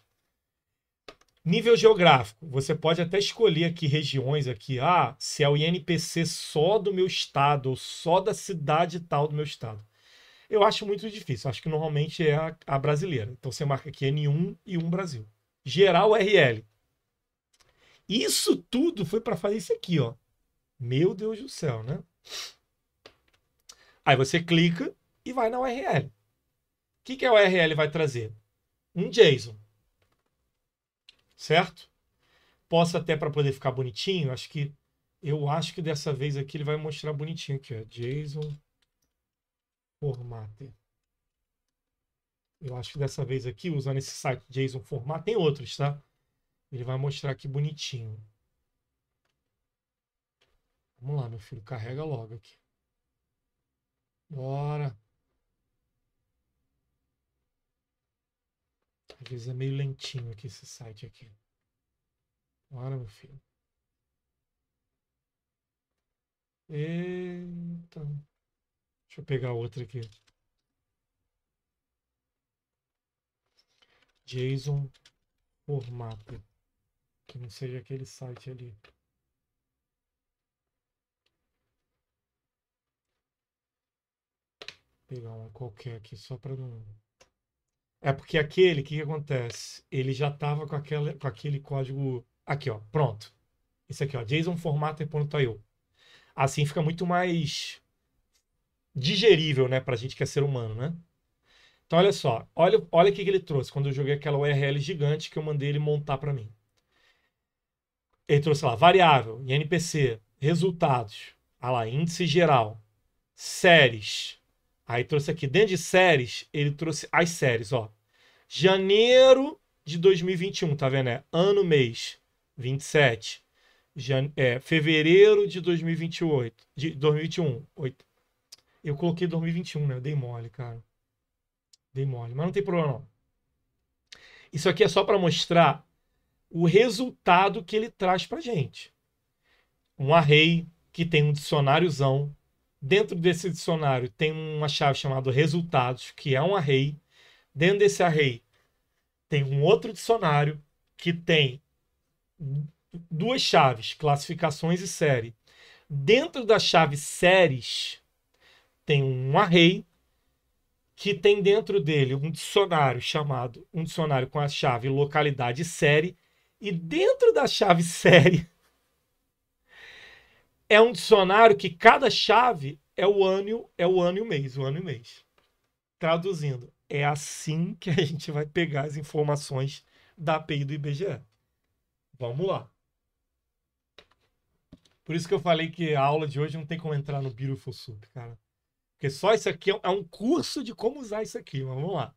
Nível geográfico, você pode até escolher aqui regiões aqui, se é o INPC só do meu estado ou só da cidade tal do meu estado. Eu acho muito difícil, acho que normalmente é a brasileira. Então você marca aqui N1 e 1 Brasil. Geral URL. Isso tudo foi para fazer isso aqui, ó. Meu Deus do céu, né? Aí você clica e vai na URL. O que a URL vai trazer? Um JSON, certo? Posso até para poder ficar bonitinho, eu acho que dessa vez aqui ele vai mostrar bonitinho aqui, ó, JSON formatter. Eu acho que dessa vez aqui, usando esse site JSON format, tem outros, tá? Ele vai mostrar aqui bonitinho. Vamos lá, meu filho, carrega logo aqui. Bora. Às vezes é meio lentinho aqui esse site aqui. Bora, meu filho. Eita. Deixa eu pegar outra aqui. JSON formatter. Que não seja aquele site ali. Vou pegar uma qualquer aqui só para não. É porque aquele, o que acontece? Ele já estava com aquele código Aqui, ó, pronto. Isso aqui, ó, JSON-formatter.io. Assim fica muito mais digerível, né, pra gente que é ser humano, né? Então, olha só. Olha o que ele trouxe quando eu joguei aquela URL gigante que eu mandei ele montar para mim. Ele trouxe lá, variável, INPC, resultados, ah lá, índice geral, séries. Aí trouxe aqui, dentro de séries, ele trouxe as séries, ó. Janeiro de 2021, tá vendo? Ano, mês, 27. Fevereiro de 2028, de 2021. Eu coloquei 2021, né? Eu dei mole, cara. Dei mole, mas não tem problema não. Isso aqui é só para mostrar o resultado que ele traz para gente. Um array que tem um dicionáriozão. Dentro desse dicionário tem uma chave chamada resultados, que é um array. Dentro desse array tem um outro dicionário que tem duas chaves, classificações e série. Dentro da chave séries tem um array que tem dentro dele um dicionário um dicionário com a chave localidade e série. E dentro da chave série é um dicionário que cada chave é o ano e o mês, o ano e o mês. Traduzindo, é assim que a gente vai pegar as informações da API do IBGE. Vamos lá. Por isso que eu falei que a aula de hoje não tem como entrar no Beautiful Soup, cara. Porque só isso aqui é um curso de como usar isso aqui. Mas vamos lá.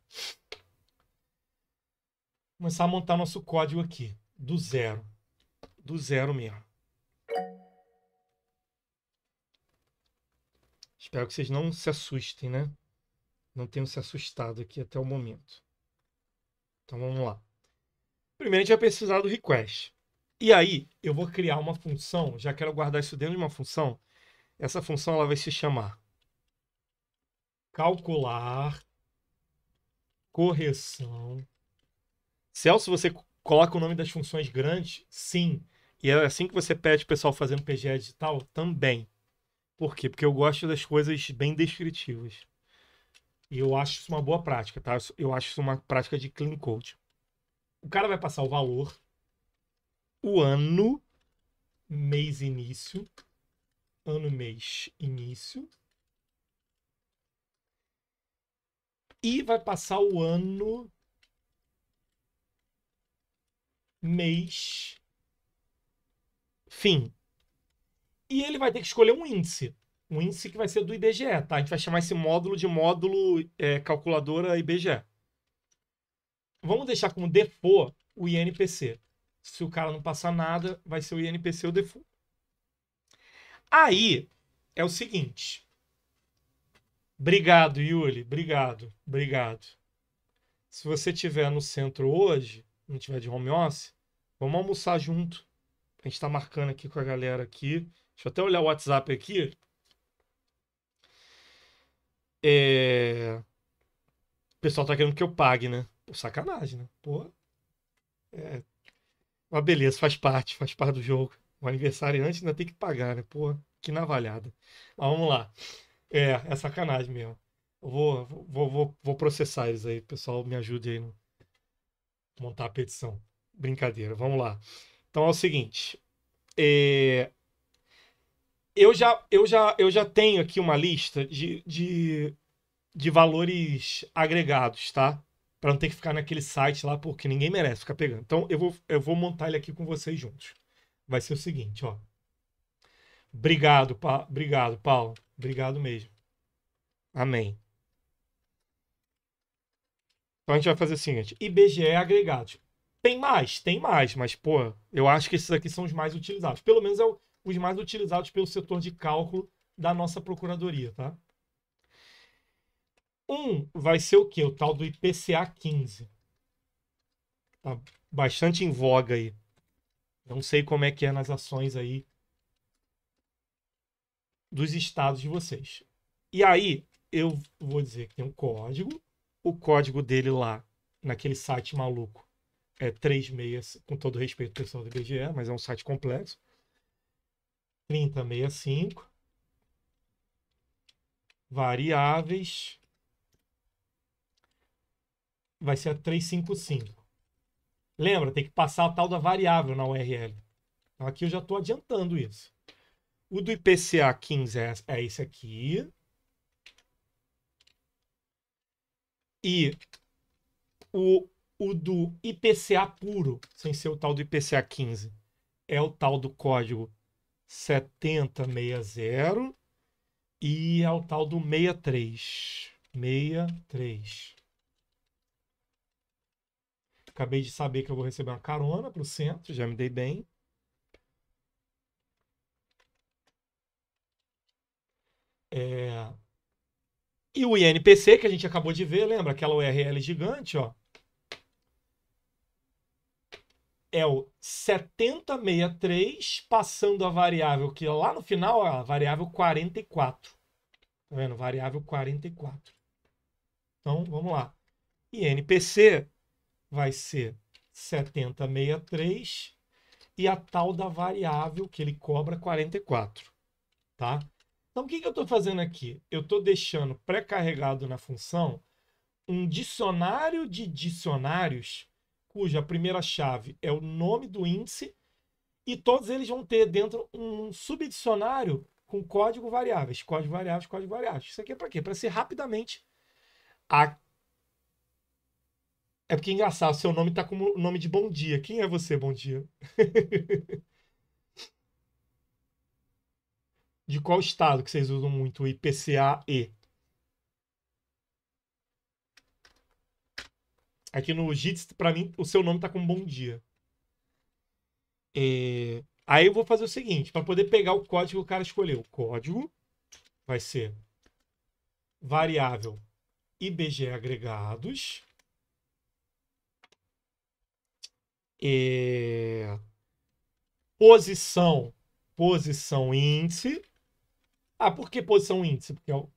Começar a montar nosso código aqui. Do zero. Do zero mesmo. Espero que vocês não se assustem, né? Não tenham se assustado aqui até o momento. Então vamos lá. Primeiro a gente vai precisar do request. E aí eu vou criar uma função, já quero guardar isso dentro de uma função. Essa função ela vai se chamar calcular correção. Celso, você coloca o nome das funções grandes? Sim. E é assim que você pede o pessoal fazendo PGE digital? Também. Por quê? Porque eu gosto das coisas bem descritivas. E eu acho isso uma boa prática, tá? Eu acho isso uma prática de clean code. O cara vai passar o valor, o ano, mês início, ano, mês, início. E vai passar o ano, mês, fim. E ele vai ter que escolher um índice. Um índice que vai ser do IBGE, tá? A gente vai chamar esse módulo de módulo calculadora IBGE. Vamos deixar como default o INPC. Se o cara não passar nada, vai ser o INPC o default. Aí é o seguinte. Obrigado, Yuli. Obrigado. Obrigado. Se você estiver no centro hoje, não estiver de home office, vamos almoçar junto. A gente está marcando aqui com a galera aqui. Deixa eu até olhar o WhatsApp aqui. O pessoal tá querendo que eu pague, né? Pô, sacanagem, né? Pô. Mas beleza, faz parte do jogo. O aniversariante ainda tem que pagar, né? Pô, que navalhada. Mas vamos lá. É sacanagem mesmo. Eu vou processar eles aí. Pessoal, me ajude aí no montar a petição. Brincadeira, vamos lá. Então é o seguinte. É, eu já tenho aqui uma lista de valores agregados, tá? Para não ter que ficar naquele site lá, porque ninguém merece ficar pegando. Então eu vou montar ele aqui com vocês juntos. Vai ser o seguinte, ó. Obrigado, Paulo. Obrigado mesmo. Amém. Então a gente vai fazer o seguinte: IBGE agregados. Tem mais, mas, pô, eu acho que esses aqui são os mais utilizados. Pelo menos os mais utilizados pelo setor de cálculo da nossa procuradoria, tá? Vai ser o quê? O tal do IPCA 15. Tá bastante em voga aí. Não sei como é que é nas ações aí dos estados de vocês. E aí, eu vou dizer que tem um código. O código dele lá, naquele site maluco, é 36, com todo respeito ao pessoal do IBGE, mas é um site complexo. 3065. Variáveis. Vai ser a 355. Lembra, tem que passar a tal da variável na URL. Então aqui eu já estou adiantando isso. O do IPCA 15 é esse aqui. E o do IPCA puro, sem ser o tal do IPCA 15, é o tal do código 7060 e é o tal do 63. 63. Acabei de saber que eu vou receber uma carona para o centro, já me dei bem. E o INPC, que a gente acabou de ver, lembra? Aquela URL gigante, ó. É o 7063 passando a variável, que lá no final é a variável 44. Tá vendo? Variável 44. Então, vamos lá. INPC vai ser 7063 e a tal da variável que ele cobra 44, tá? Então, o que eu estou fazendo aqui? Eu estou deixando pré-carregado na função um dicionário de dicionários cuja primeira chave é o nome do índice e todos eles vão ter dentro um subdicionário com código variáveis, código variáveis, código variáveis. Isso aqui é para quê? Para ser rapidamente. É porque é engraçado, seu nome tá como nome de bom dia. Quem é você, bom dia? De qual estado que vocês usam muito o IPCA-E? Aqui no JITS, para mim, o seu nome tá como bom dia. Aí eu vou fazer o seguinte, para poder pegar o código que o cara escolheu. O código vai ser variável IBGE agregados. Posição índice. Ah, por que posição índice? Porque é o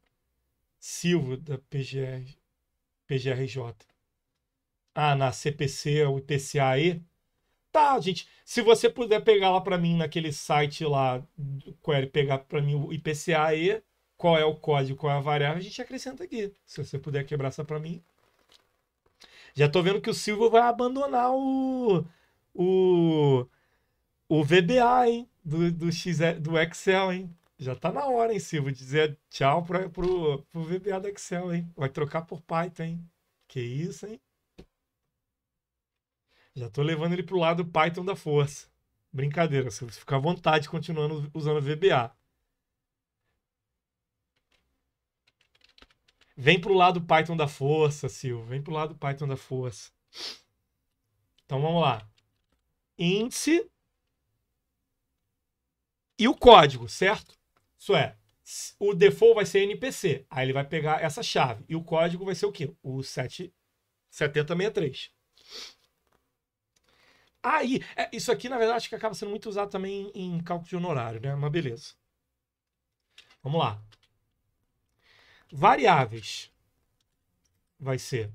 Silvio da PGRJ. Ah, na CPC é o IPCA-E. Tá, gente. Se você puder pegar lá para mim naquele site lá, query, pegar para mim o IPCA-E, qual é o código, qual é a variável, a gente acrescenta aqui. Se você puder quebrar essa para mim. Já tô vendo que o Silvio vai abandonar o, o VBA, hein? Do Excel, hein? Já tá na hora, hein, Silvio? Dizer tchau pro VBA do Excel, hein? Vai trocar por Python, hein? Que isso, hein? Já tô levando ele pro lado Python da força. Brincadeira, Silvio. Fica à vontade continuando usando VBA. Vem pro lado Python da força, Silvio. Vem pro lado Python da força. Então vamos lá. Índice e o código, certo? Isso é, o default vai ser NPC. Aí ele vai pegar essa chave. E o código vai ser o quê? O 7063. Aí, isso aqui, na verdade, acho que acaba sendo muito usado também em cálculo de honorário, né? Mas beleza. Vamos lá. Variáveis. Vai ser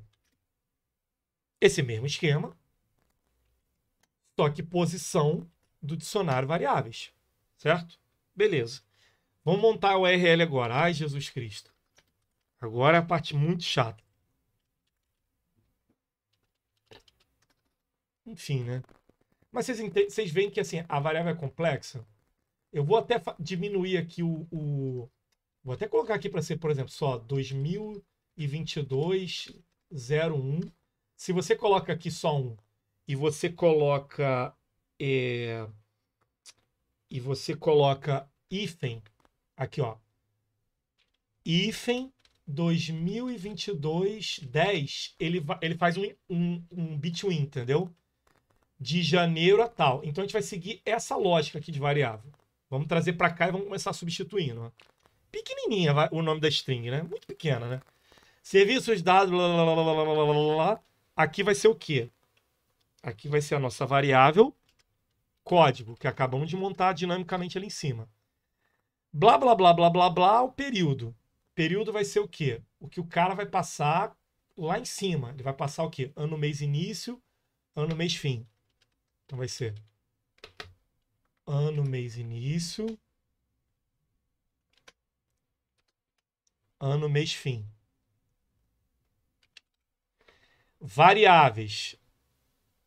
esse mesmo esquema, só que posição do dicionário variáveis, certo? Beleza. Vamos montar o URL agora. Ai, Jesus Cristo. Agora é a parte muito chata. Enfim, né? Mas vocês veem que assim, a variável é complexa. Eu vou até diminuir aqui Vou até colocar aqui para ser, por exemplo, só 2022-01. Se você coloca aqui só um e você coloca hífen aqui, ó, hífen 2022-10, ele faz um between, entendeu? De janeiro a tal. Então a gente vai seguir essa lógica aqui de variável. Vamos trazer para cá e vamos começar substituindo. Ó. Pequenininha o nome da string, né? Muito pequena, né? Serviços dados, blá, blá, blá, blá, blá, blá, blá. Aqui vai ser o quê? Aqui vai ser a nossa variável código, que acabamos de montar dinamicamente ali em cima. Blá, blá, blá, blá, blá, blá, o período. Período vai ser o quê? O que o cara vai passar lá em cima. Ele vai passar o quê? Ano, mês, início, ano, mês, fim. Então vai ser ano, mês, início, ano, mês, fim. Variáveis.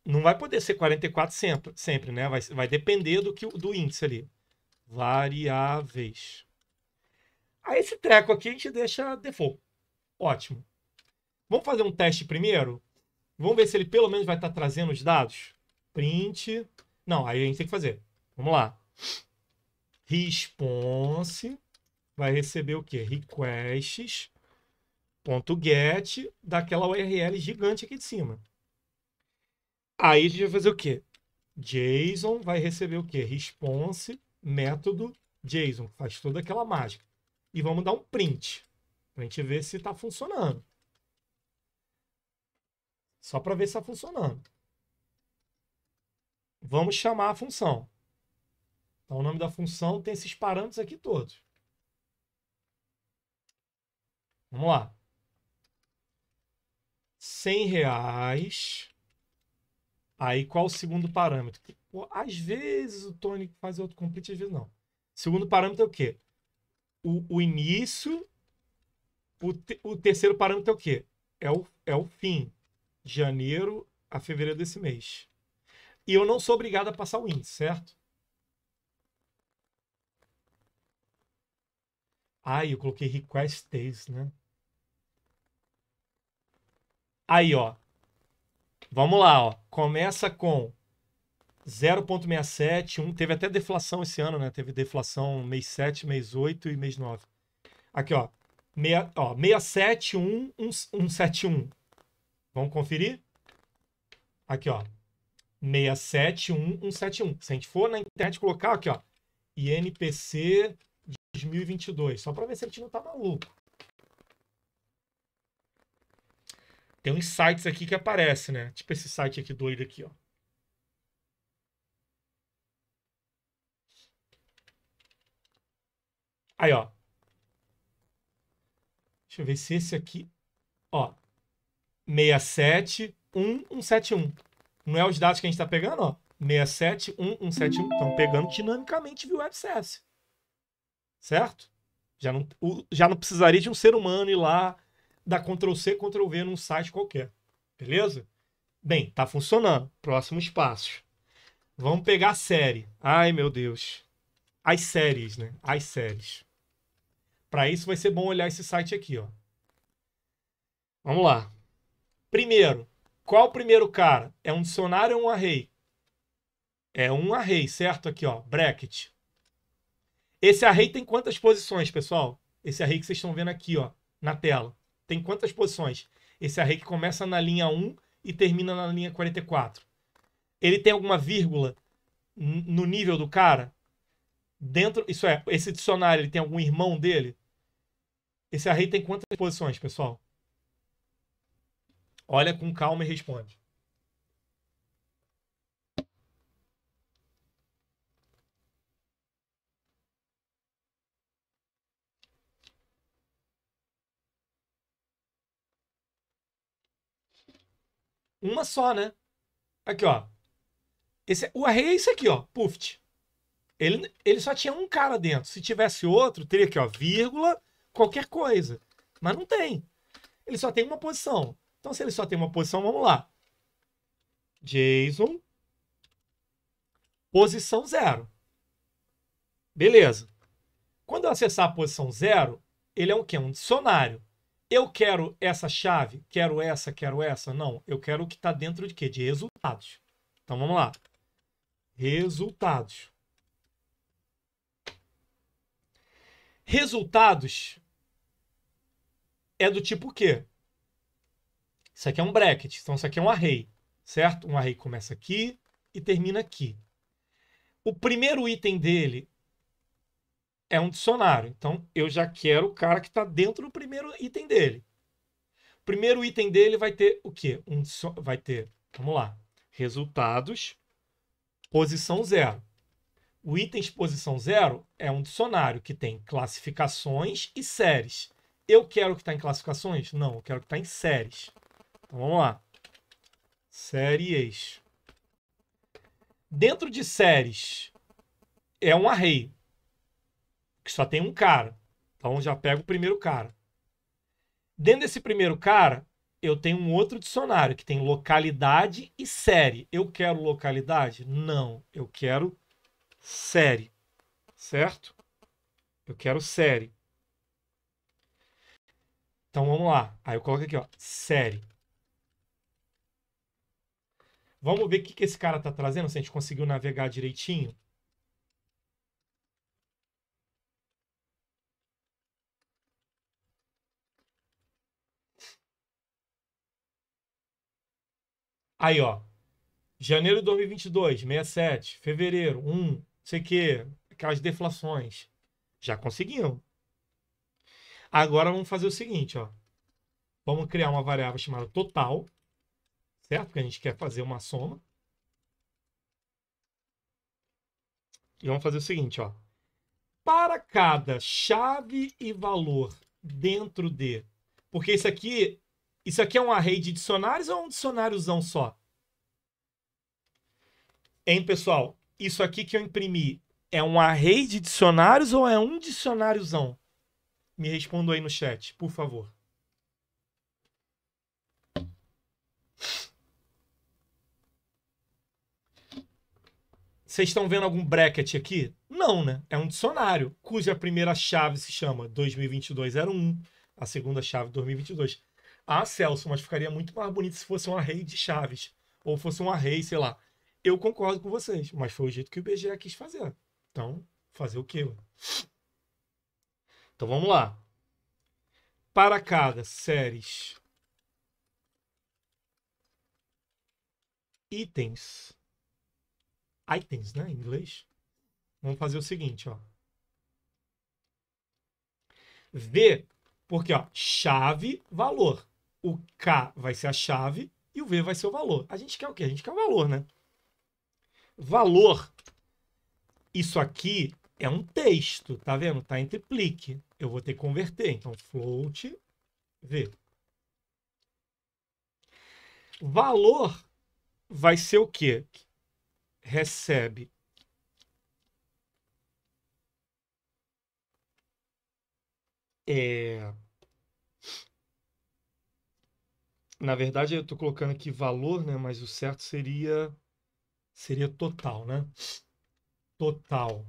não vai poder ser 44 sempre, né? Vai depender do índice ali. Variáveis. Aí esse treco aqui a gente deixa default. Ótimo. Vamos fazer um teste primeiro? Vamos ver se ele pelo menos vai estar trazendo os dados. Print. Não, aí a gente tem que fazer. Vamos lá. Response vai receber o quê? Requests.get daquela URL gigante aqui de cima. Aí a gente vai fazer o quê? JSON vai receber o quê? Response, método JSON, faz toda aquela mágica. E vamos dar um print, para a gente ver se está funcionando. Só para ver se está funcionando. Vamos chamar a função. Então, o nome da função tem esses parâmetros aqui todos. Vamos lá. R$100. Aí, qual o segundo parâmetro? Pô, às vezes o Tony faz autocomplete, às vezes não. Segundo parâmetro é o quê? O início. O terceiro parâmetro é o quê? É o fim. De janeiro a fevereiro desse mês. E eu não sou obrigado a passar o índice, certo? Eu coloquei request days, né? Aí, ó. Vamos lá, ó. Começa com 0,67, 1. Teve até deflação esse ano, né? Teve deflação mês 7, mês 8 e mês 9. Aqui, ó. 671, 171. Vamos conferir? Aqui, ó. 671, 171. Se a gente for na internet colocar aqui, ó. INPC 2022. Só para ver se a gente não tá maluco. Tem uns sites aqui que aparecem, né? Tipo esse site aqui doido aqui, ó. Aí, ó. Deixa eu ver se esse aqui... Ó. 671, 171. Não é os dados que a gente está pegando, ó. 671, 171. Estão pegando dinamicamente via web service. Certo? Já não precisaria de um ser humano ir lá dar Ctrl+C, Ctrl+V num site qualquer. Beleza? Bem, tá funcionando. Próximos passos. Vamos pegar a série. Ai, meu Deus. As séries, né? As séries. Para isso vai ser bom olhar esse site aqui, ó. Vamos lá. Primeiro, qual o primeiro cara? É um dicionário ou um array? É um array, certo? Aqui, ó, bracket. Esse array tem quantas posições, pessoal? Esse array que vocês estão vendo aqui, ó, na tela. Tem quantas posições? Esse array que começa na linha 1 e termina na linha 44. Ele tem alguma vírgula no nível do cara? Dentro, isso é, esse dicionário, ele tem algum irmão dele? Esse array tem quantas posições, pessoal? Olha com calma e responde. Uma só, né? Aqui, ó. O array é isso aqui, ó. Puft. Ele só tinha um cara dentro. Se tivesse outro, teria aqui, ó, vírgula, qualquer coisa. Mas não tem. Ele só tem uma posição. Então, se ele só tem uma posição, vamos lá. JSON, posição 0. Beleza. Quando eu acessar a posição 0, ele é o quê? Um dicionário. Eu quero essa chave? Quero essa? Não. Eu quero o que está dentro de quê? De resultados. Então, vamos lá. Resultados. Resultados é do tipo o quê? Isso aqui é um bracket. Então, isso aqui é um array. Certo? Um array começa aqui e termina aqui. O primeiro item dele é um dicionário. Então, eu já quero o cara que está dentro do primeiro item dele. O primeiro item dele vai ter o quê? Vai ter, vamos lá, resultados, posição 0. O item de posição 0 é um dicionário que tem classificações e séries. Eu quero que está em classificações? Não, eu quero que está em séries. Então, vamos lá. Séries. Dentro de séries, é um array, que só tem um cara. Então, já pego o primeiro cara. Dentro desse primeiro cara, eu tenho um outro dicionário que tem localidade e série. Eu quero localidade? Não, eu quero série, certo? Eu quero série. Então vamos lá. Aí eu coloco aqui, ó, série. Vamos ver o que esse cara tá trazendo, se a gente conseguiu navegar direitinho. Aí, ó. Janeiro de 2022, 67. Fevereiro, 1, não sei o quê. Aquelas deflações. Já conseguimos. Agora vamos fazer o seguinte, ó. Vamos criar uma variável chamada total, certo? Porque a gente quer fazer uma soma. E vamos fazer o seguinte, ó. Para cada chave e valor dentro de... Porque isso aqui é um array de dicionários ou é um dicionáriozão só? Hein, pessoal? Isso aqui que eu imprimi é um array de dicionários ou é um dicionáriozão? Me responda aí no chat, por favor. Vocês estão vendo algum bracket aqui? Não, né? É um dicionário, cuja primeira chave se chama 2022-01, a segunda chave 2022. Ah, Celso, mas ficaria muito mais bonito se fosse um array de chaves, ou fosse um array, sei lá. Eu concordo com vocês, mas foi o jeito que o IBGE quis fazer. Então, fazer o quê? Então, vamos lá. Para cada séries itens, né, em inglês, vamos fazer o seguinte, ó. V, porque, ó, chave, valor. O K vai ser a chave e o V vai ser o valor. A gente quer o quê? A gente quer o valor, né? Valor, isso aqui é um texto, tá vendo? Tá entre plique. Eu vou ter que converter. Então, float, V. Valor vai ser o quê? Recebe na verdade, eu estou colocando aqui valor, né? Mas o certo seria total, né? Total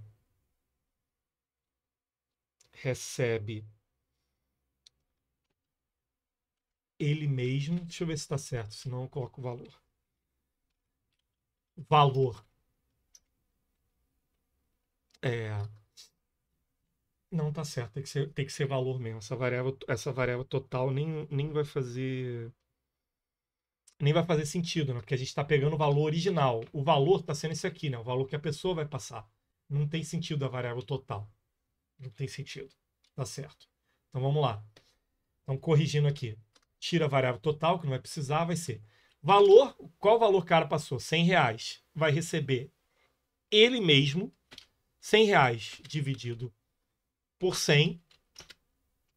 recebe ele mesmo. Deixa eu ver se está certo, senão eu coloco o valor. Valor. Não tá certo, tem que ser valor mesmo. Essa variável total nem vai fazer. Nem vai fazer sentido, né? Porque a gente está pegando o valor original. O valor está sendo esse aqui, né? O valor que a pessoa vai passar. Não tem sentido a variável total. Não tem sentido. Tá certo. Então vamos lá. Então, corrigindo aqui. Tira a variável total, que não vai precisar, vai ser valor. Qual valor o cara passou? R$100. Vai receber ele mesmo. R$100 dividido por 100.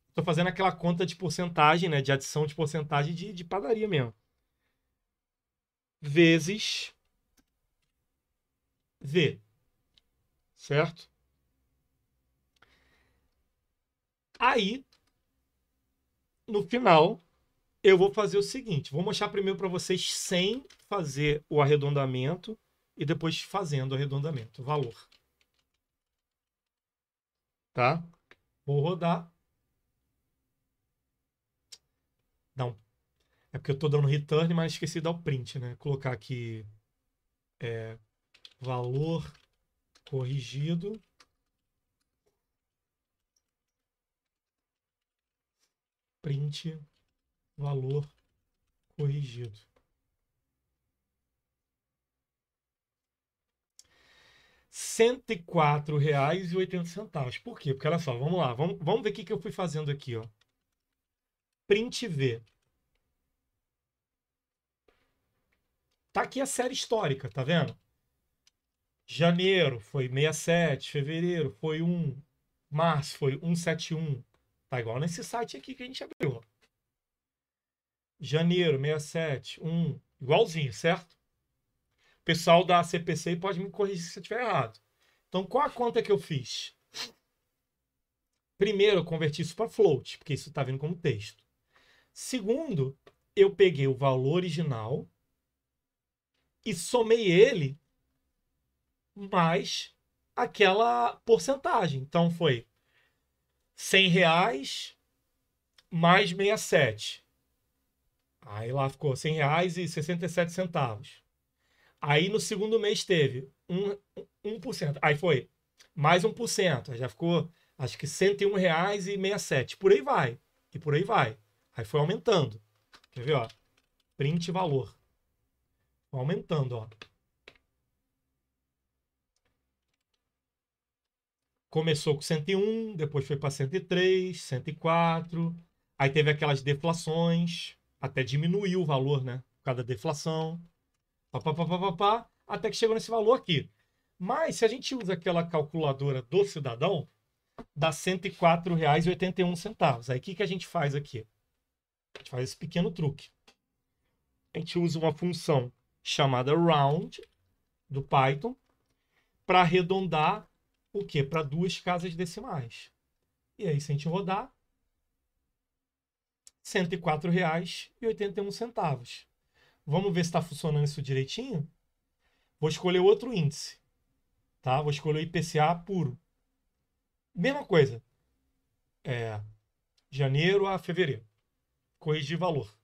Estou fazendo aquela conta de porcentagem, né? De adição de porcentagem de padaria mesmo. Vezes V. Certo? Aí, no final, eu vou fazer o seguinte. Vou mostrar primeiro para vocês sem fazer o arredondamento e depois fazendo o arredondamento. Valor. Tá? Vou rodar. Não. É porque eu estou dando return, mas esqueci de dar o print, né? Colocar aqui valor corrigido. Print valor corrigido. R$104,80. Por quê? Porque olha só, vamos lá. Vamos ver o que eu fui fazendo aqui, ó. Print V. Tá aqui a série histórica, tá vendo? Janeiro foi 67, fevereiro foi 1, março foi 171. Tá igual nesse site aqui que a gente abriu. Ó. Janeiro 67, 1, igualzinho, certo? O pessoal da CPC pode me corrigir se eu estiver errado. Então, qual a conta que eu fiz? Primeiro, eu converti isso para float, porque isso está vindo como texto. Segundo, eu peguei o valor original e somei ele mais aquela porcentagem. Então foi R$ 100 mais 67. Aí lá ficou R$ 100,67. Aí no segundo mês teve 1%. Aí foi mais 1%. Aí já ficou, acho que R$ 101,67. Por aí vai. E por aí vai. Aí foi aumentando. Quer ver, ó? Print valor. Foi aumentando, ó. Começou com 101, depois foi para 103, 104. Aí teve aquelas deflações. Até diminuiu o valor, né? Por causa da deflação. Pá, pá, pá, pá, pá, pá, até que chegou nesse valor aqui. Mas se a gente usa aquela calculadora do cidadão, dá R$ 104,81. Aí o que a gente faz aqui? A gente faz esse pequeno truque. A gente usa uma função chamada round do Python para arredondar o quê? Para 2 casas decimais. E aí, se a gente rodar, R$ 104,81. Vamos ver se está funcionando isso direitinho? Vou escolher outro índice. Tá? Vou escolher o IPCA puro. Mesma coisa. Janeiro a fevereiro. Corrigir valor.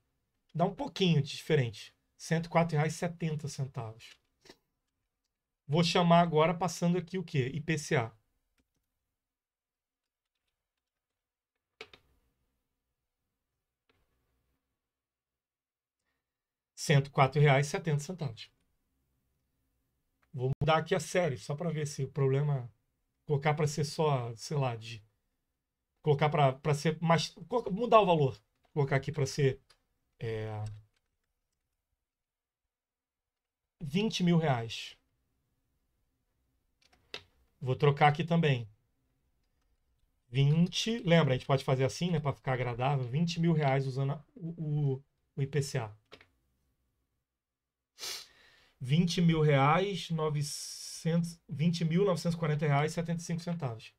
Dá um pouquinho de diferente. R$ 104,70. Vou chamar agora passando aqui o quê? IPCA. R$ 104,70. Vou mudar aqui a série, só para ver se o problema... Colocar para ser só, sei lá, de... Colocar para ser mais... Mudar o valor. Colocar aqui para ser... R$ 20.000. Vou trocar aqui também. 20... Lembra, a gente pode fazer assim, né? Para ficar agradável. R$ 20.000 usando o IPCA. R$ 20.940,75.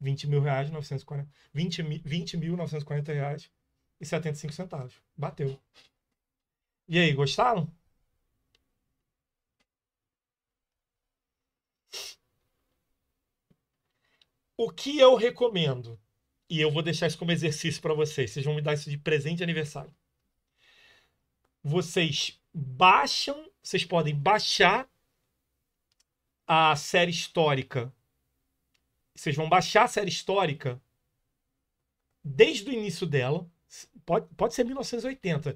R$ 20.940,75. Bateu. E aí, gostaram? O que eu recomendo, e eu vou deixar isso como exercício para vocês, vocês vão me dar isso de presente de aniversário. Vocês podem baixar a série histórica. Vocês vão baixar a série histórica desde o início dela. Pode ser 1980.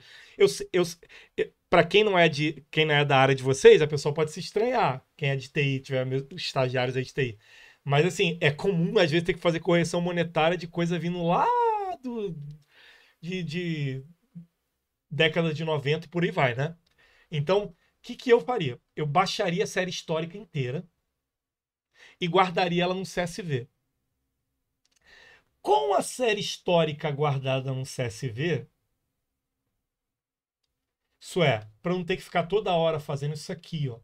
Para quem não é da área de vocês, a pessoa pode se estranhar. Quem é de TI, tiver meus estagiários aí de TI. Mas assim, é comum às vezes ter que fazer correção monetária de coisa vindo lá de década de 90 e por aí vai, né? Então, o que eu faria? Eu baixaria a série histórica inteira e guardaria ela no CSV. Com a série histórica guardada no CSV, isso é, para não ter que ficar toda hora fazendo isso aqui, ó.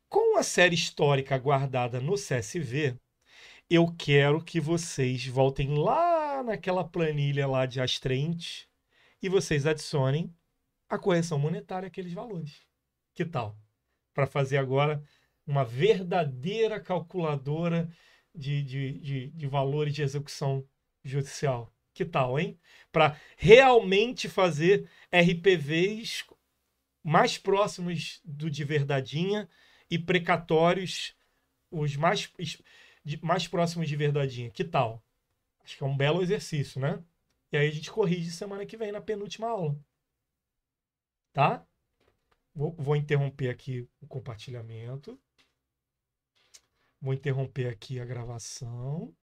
Com a série histórica guardada no CSV, eu quero que vocês voltem lá naquela planilha lá de Astrent e vocês adicionem a correção monetária àqueles valores. Que tal? Para fazer agora uma verdadeira calculadora de valores de execução judicial. Que tal, hein? Para realmente fazer RPVs mais próximos do de verdadeinha e precatórios os mais próximos de verdadeinha. Que tal? Acho que é um belo exercício, né? E aí a gente corrige semana que vem na penúltima aula. Tá? Vou interromper aqui o compartilhamento. Vou interromper aqui a gravação.